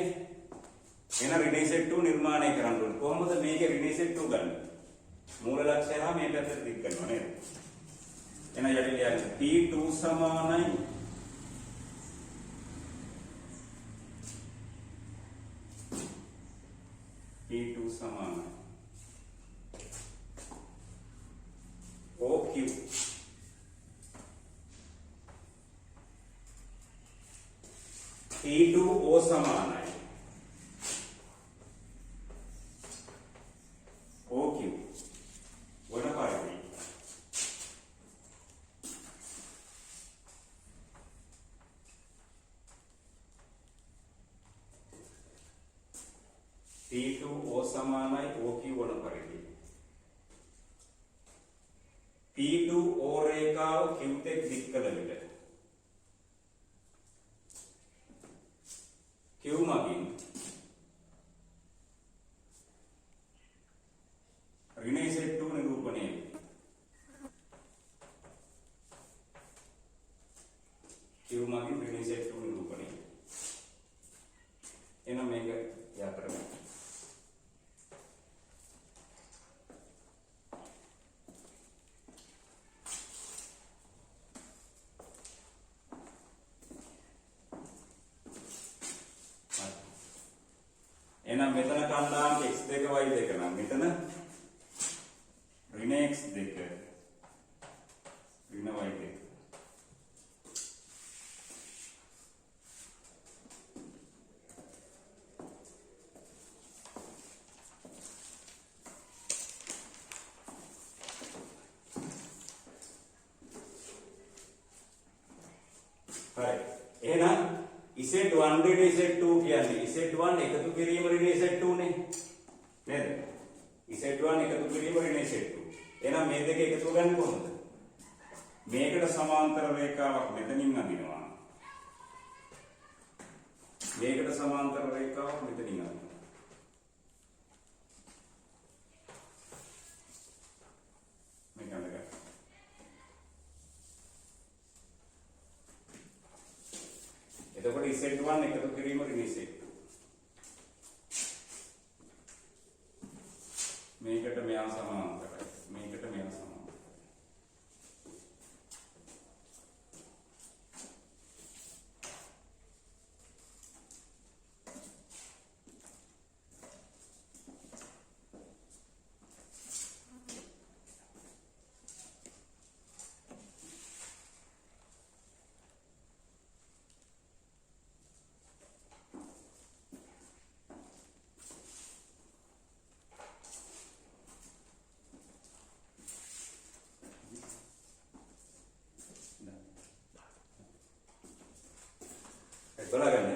[SPEAKER 1] එහෙනම් ඍණ Z2 නිර්මාණය කරන්න ඕනේ. කොහොමද මේකේ ඍණ Z2 ගන්න? මූල ලක්ෂය හා මේ පැත්තට දික් කරනවා නේද? එහෙනම් යටි ලියන්න. P2 සමානයි P2 समान OQ P2 O समान है OQ वर्ण पार्टी P2 O සමානයි OQ වන පරිදි P2 O රේඛාව Q තෙක් දික් කළ විට Q මගින් ඍණ Z2 නිරූපණය වේ. Q මගින් ඍණ Z2 නිරූපණය වේ. එහෙනම් මේක යා කරමු. එහෙනම් මෙතන කණ්ඩායම x2 y2 නම් මෙතන ඍණ x2 ඍණ y2 හරි. එහෙනම් Z1 ඍණ Z2 කියන්නේ Z1 එකතු කිරීම ඍණ Z2 නේ නේද? Z1 එකතු කිරීම ඍණ Z2. එහෙනම් මේ දෙක එකතු ගන්න කොහොමද? මේකට සමාන්තර රේඛාවක් මෙතනින් අඳිනවා. මේකට සමාන්තර රේඛාවක් මෙතනින් අඳිනවා. මේක අඳගන්න. එතකොට Z1 එකතු කිරීම ඍණ Z2. මේකට මෙයා සමාන්තරයි. මේකට මෙයා සමාන්තරයි. බලගන්න.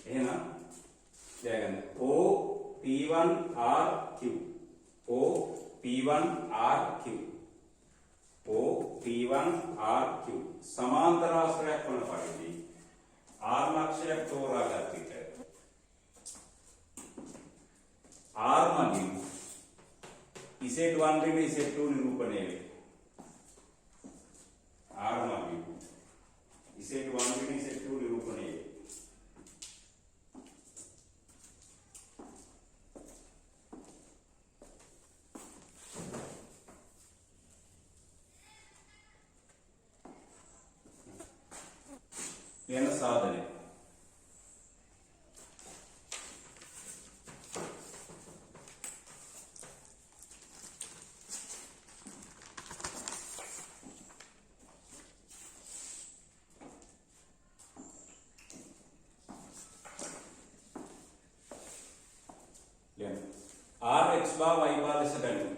[SPEAKER 1] එහෙනම් ලියගන්න. O P1RQ O P1RQ O P1RQ සමාන්තර ආශ්‍රයක් වන පරිදි R ලක්ෂයක් තෝරාගත් විට R මගින් Z1 රිම Z2 නිරූපණය වේ. R මගින් Z1 රිම Z2 නිරූපණය වේ. කියන සාධනය R x bar y bar ලෙස ගනිමු.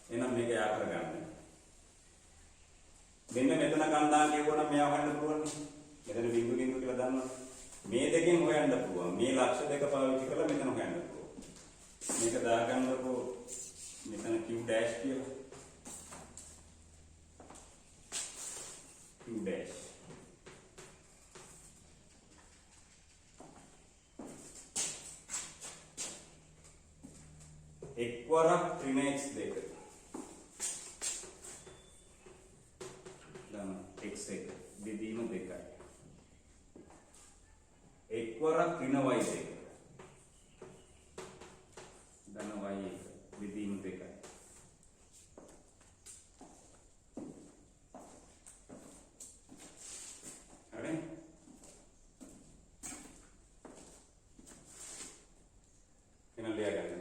[SPEAKER 1] එහෙනම් මේක යා කරගන්න. මෙන්න මෙතන කන්දාන් කියවනම් මෙයා හොයන්න පුළුවන්. මෙතන බිංදු බිංදු කියලා දන්නවා. මේ දෙකෙන් හොයන්න පුළුවන්. මේ ලක්ෂ දෙක පාවිච්චි කරලා මෙතන හොයන්න පුළුවන්. මේක දාගන්නකො මෙතන q dash කියලා. q dash එක් වරක් ඍණ x දෙක x1 බෙදීම 2යි. එක්වරක් ඍණ y දෙක ධන y1 බෙදීම 2යි. හරි? එහෙනම් ලියගන්න.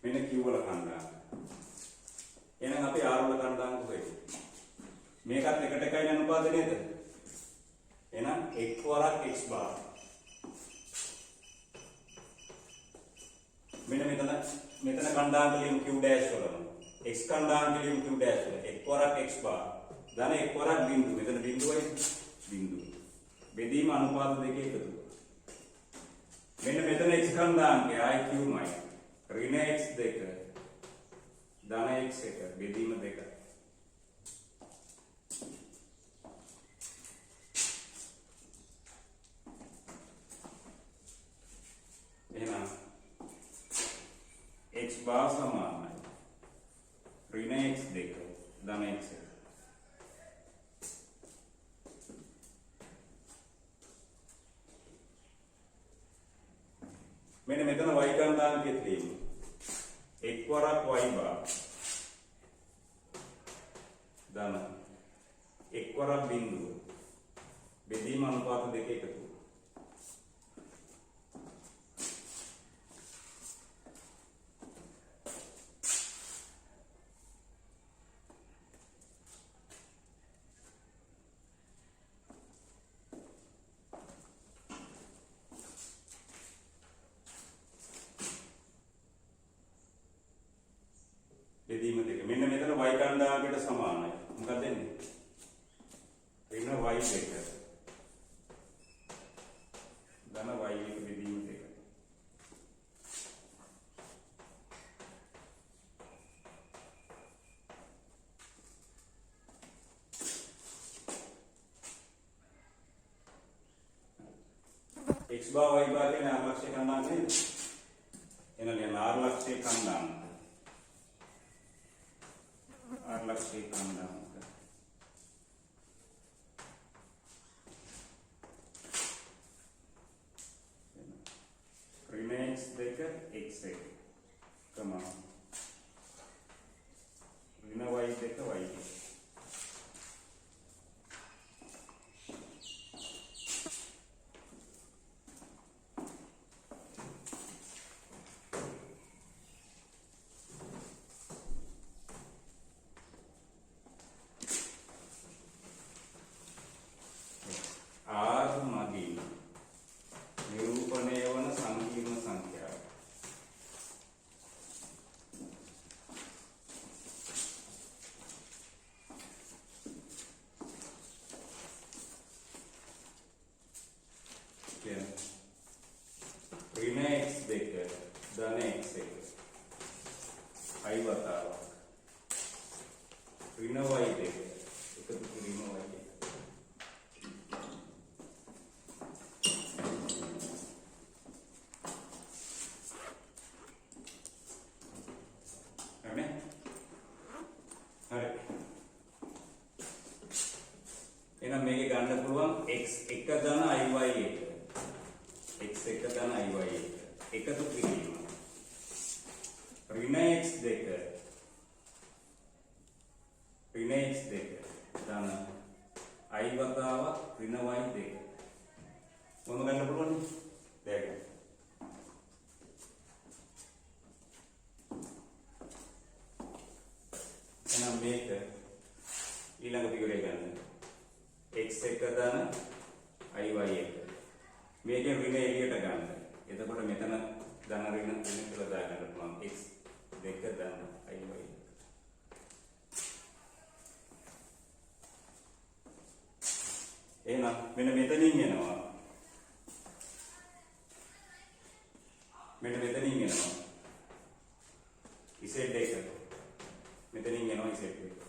[SPEAKER 1] මෙන්න q වල කන්දාම්. එහෙනම් අපි r වල කන්දාම් කොහෙද? මේකත් එකට එකයි අනුපාත නේද? එහෙනම් x වරක් x bar. මෙන්න මෙතන කණ්ඩායම ලියමු q dash වලම. x කණ්ඩායම ලියමු q dash වල. x වරක් x bar. ධන x වරක් බිංදු. මෙතන බිංදුවයි බිංදු. බෙදීම අනුපාත දෙකේ එකතුව. මෙන්න මෙතන x කණ්ඩායමේ i q මයි. ඍණ x දෙක ධන x එක බෙදීම 2. x bar සමානයි ඍණ x දෙක ධන x එක. මෙන්න මෙතන y කණ්ඩායමකෙත් ලියමු. එක් වරක් y bar ධන එක් වරක් බිංදුව බෙදීම අනුපාත දෙක එකතු. බෙදීම දෙක. මෙන්න මෙතන y කණ්ඩායමකට සමානයි. මොකක්ද එන්නේ? ඍණ y දෙක. ධන y එක බෙදීම දෙක. x bar y bar කියන්නේ r ලක්ෂය කණ්ඩායම නේද? එහෙනම් r ලක්ෂය කණ්ඩායම R लक्ष्य कण्डायम ऋण x देकर x एक x1 ධන iy1 x1 ධන iy1 එකතු කිරීම ඍණ x2 ධන i වතාවක් ඍණ y2 මොන ගන්න පුළුවන් දැන් එහෙනම් මේක ඊළඟ පියවරේ ගන්න x1 ධන iy1 මේකෙන් ඍණ එළියට ගන්න. එතකොට මෙතන ධන ඍණ කියලා දාගන්න පුළුවන් x2 ධන iy1 එහෙනම් මෙන්න මෙතනින් එනවා z1 මෙතනින් එනවා z1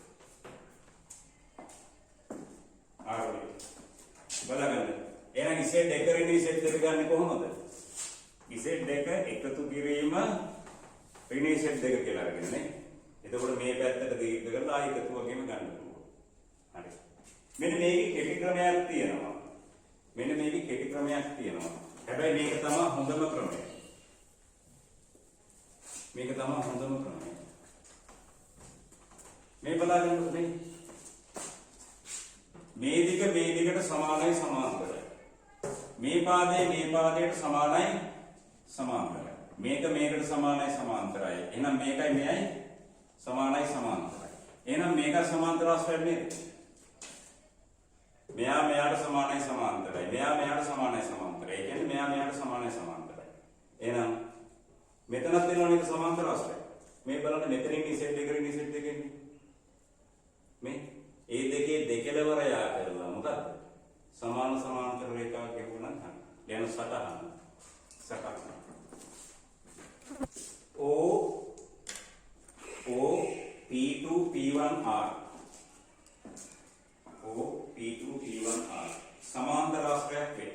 [SPEAKER 1] ආරෝහි බලන්න එහෙනම් z1 ඍණ z2 ගන්න කොහොමද z2 එකතු කිරීම ඍණ z2 කියලා අරගෙන නේ එතකොට මේ පැත්තට දීර්ඝ කරලා ආයෙ එකතු වගේම ගන්න පුළුවන් හරි මෙන්න මේකේ කෙටි ක්‍රමයක් තියෙනවා හැබැයි මේක තමයි හොඳම ක්‍රමය මේ බලන්න නේ මේ දිගට සමානයි සමාන්තරයි මේ පාදයට සමානයි මේක මේකට සමානයි සමාන්තරයි එහෙනම් මේකයි මෙයයි සමානයි සමාන්තරයි එහෙනම් මේක සමාන්තරස් වෙන්නේ මෙයා මෙයාට සමානයි සමාන්තරයි මෙයා මෙයාට සමානයි සමාන්තරයි ඒ කියන්නේ මෙයා මෙයාට සමානයි සමාන්තරයි එහෙනම් මෙතනත් වෙනවා නේද සමාන්තර ආශ්‍රය මේ බලන්න මෙතනින් z1 z2 මේ ඒ දෙකේ දෙකලවර යා කරලා මොකද්ද සමාන සමාන්තර රේඛාවක් කියවුණා නම් යන සටහන O P2 P1R O P2 P1R සමාන්තර ආශ්‍රයක් වේ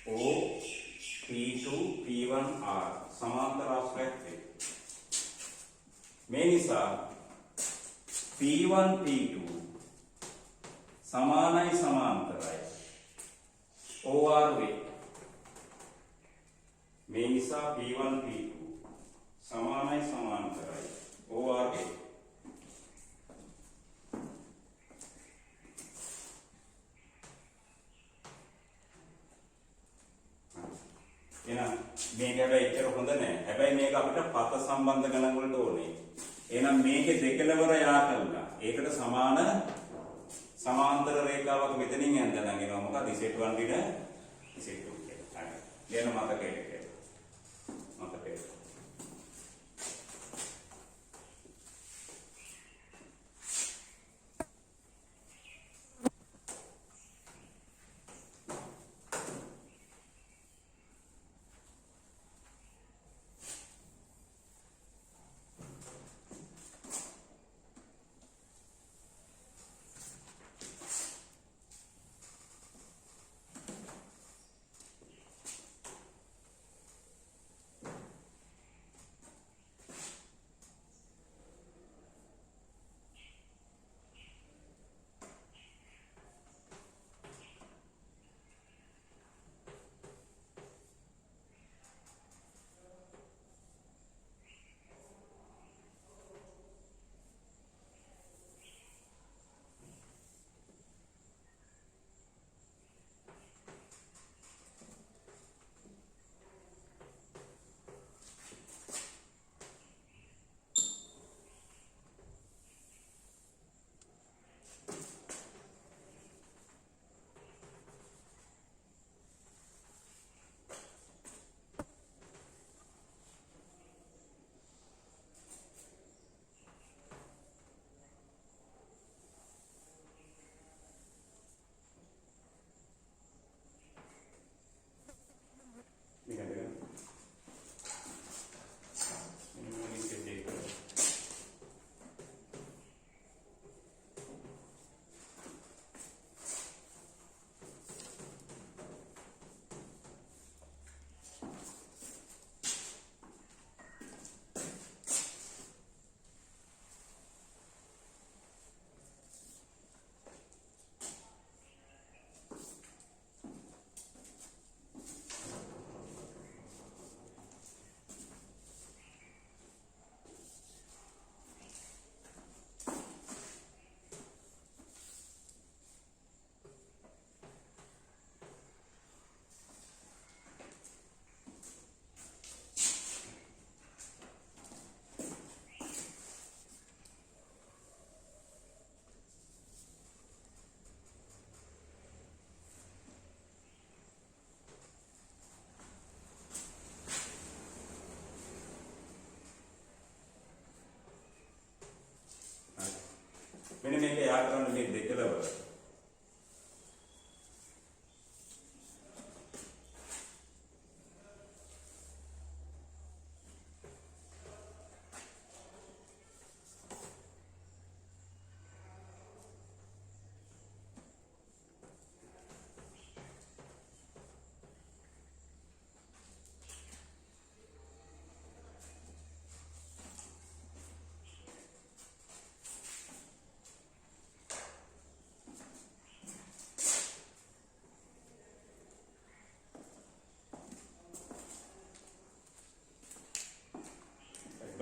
[SPEAKER 1] O P2 P1R සමාන්තර ආශ්‍රයක් වේ මේ නිසා P1 P2 සමානයි සමාන්තරයි OR වේ මේ නිසා P1 P2 සමානයි සමාන්තරයි OR වේ එහෙනම් මේක හැබැයි එච්චර හොඳ නෑ. හැබැයි මේක අපිට පත සම්බන්ධ ගණන් වලට ඕනේ. එහෙනම් මේකේ දෙකලවර යා කළා. ඒකට සමාන සමාන්තර රේඛාවක් මෙතනින් ඇඳලා නම් එනවා මොකද z1 දින z2 කියලා. හරි. දැන් මතකයට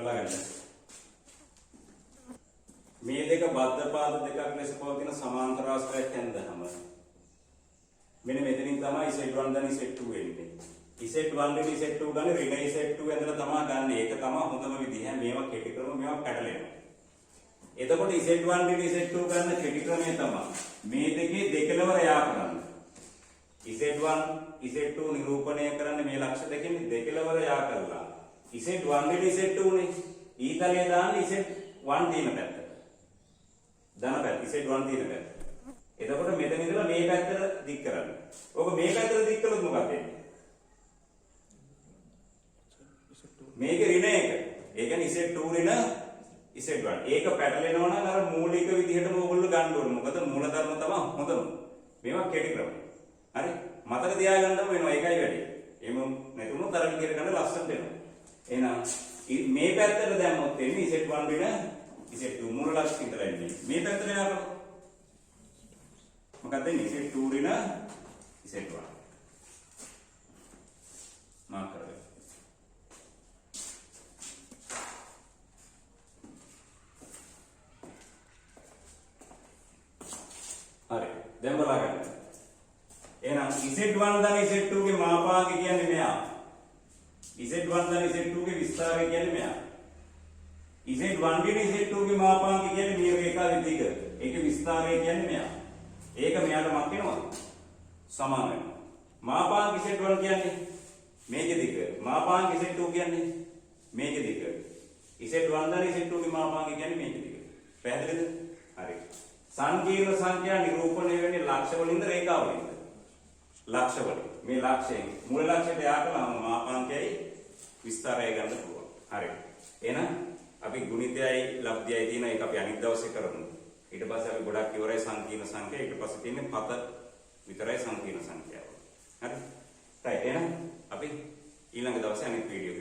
[SPEAKER 1] බලන්න. මේ දෙක බද්ධ පාද දෙකක් ලෙස පවතින සමාන්තර ආශ්‍රයයක් හැන්දහම මෙන්න මෙතනින් තමයි Z1 දන Z2 වෙන්නේ. Z1 ට Z2 ගන්න ඍණ Z2 ඇඳලා තමයි ගන්න. ඒක තමයි හොඳම විදිහ. මේවා කෙටි ක්‍රම මේවා පැටලෙනවා. එතකොට Z1 ට Z2 ගන්න කෙටි ක්‍රමය තමයි මේ දෙකේ දෙකලවර යා කරන්න. Z1 Z2 නිරූපණය කරන්න මේ ලක්ෂ දෙකෙන් දෙකලවර යා කරලා Z1 ට Z2 නේ ඊතලයේ දාන්න Z1 තියෙන පැත්ත. ධන පැත්ත Z1 තියෙන පැත්ත. එතකොට මෙතන ඉඳලා මේ පැත්තට දික් කරන්න. ඕක මේ පැත්තට දික් කළොත් මොකක්ද වෙන්නේ? මේකේ ඍණ එක. ඒ කියන්නේ Z2 ඍණ Z1. ඒක පැටලෙනවා නම් අර මූලික විදිහටම ඕගොල්ලෝ ගන්න ඕනේ. මොකද මූලධර්ම තමයි හොඳම. මේවා කෙටි ක්‍රම. හරි? මතක තියාගන්න වෙනවා. ඒකයි වැඩි. එහෙම නැතුනොත් අර විදිහට ගන්න ලස්සනට එනවා. එහෙනම් මේ පැත්තට දැම්මොත් එන්නේ Z1 ඍණ Z2 මූල ලක්ෂ ඉඳලා එන්නේ. මේ පැත්තට යනකොට මොකක්ද එන්නේ? Z2 ඍණ Z1. මාක් කරගන්න. හරි. දැන් බලන්න. එහෙනම් Z1 ධන Z2 ගේ මාපාංක කියන්නේ මෙයා. Z1 ධන Z2 ගේ විස්තරය කියන්නේ මෙයා. Z1 ගේ Z2 ගේ මාපාංක කියන්නේ මේ රේඛාවේ දිග. ඒකේ විස්තරය කියන්නේ මෙයා. ඒක මෙයාට මක් වෙනවා. සමාන වෙනවා. මාපාංක Z1 කියන්නේ මේකේ දිග. මාපාංක Z2 කියන්නේ මේකේ දිග. Z1 ධන Z2 ගේ මාපාංක කියන්නේ මේකේ දිග. පැහැදිලිද? හරි. සංකීර්ණ සංඛ්‍යා නිරූපණය වෙන්නේ ලක්ෂ වලින්ද රේඛා වලින්ද? ලක්ෂ වලින්. මේ ලක්ෂයෙන් මූල ලක්ෂයට යාකලාම මාපාංකයයි විස්තරය ගන්න පුළුවන්. හරි. එහෙනම් අපි ගුණිතයයි ලබ්ධයයි තියෙන එක අපි අනිත් දවසේ කරමු. ඊට පස්සේ අපි ගොඩක් ඉවරයි සංකීර්ණ සංඛ්‍යා. ඊට පස්සේ තියෙන්නේ පත විතරයි සංකීර්ණ සංඛ්‍යාව. හරි. right. එහෙනම් අපි ඊළඟ දවසේ අනිත් වීඩියෝ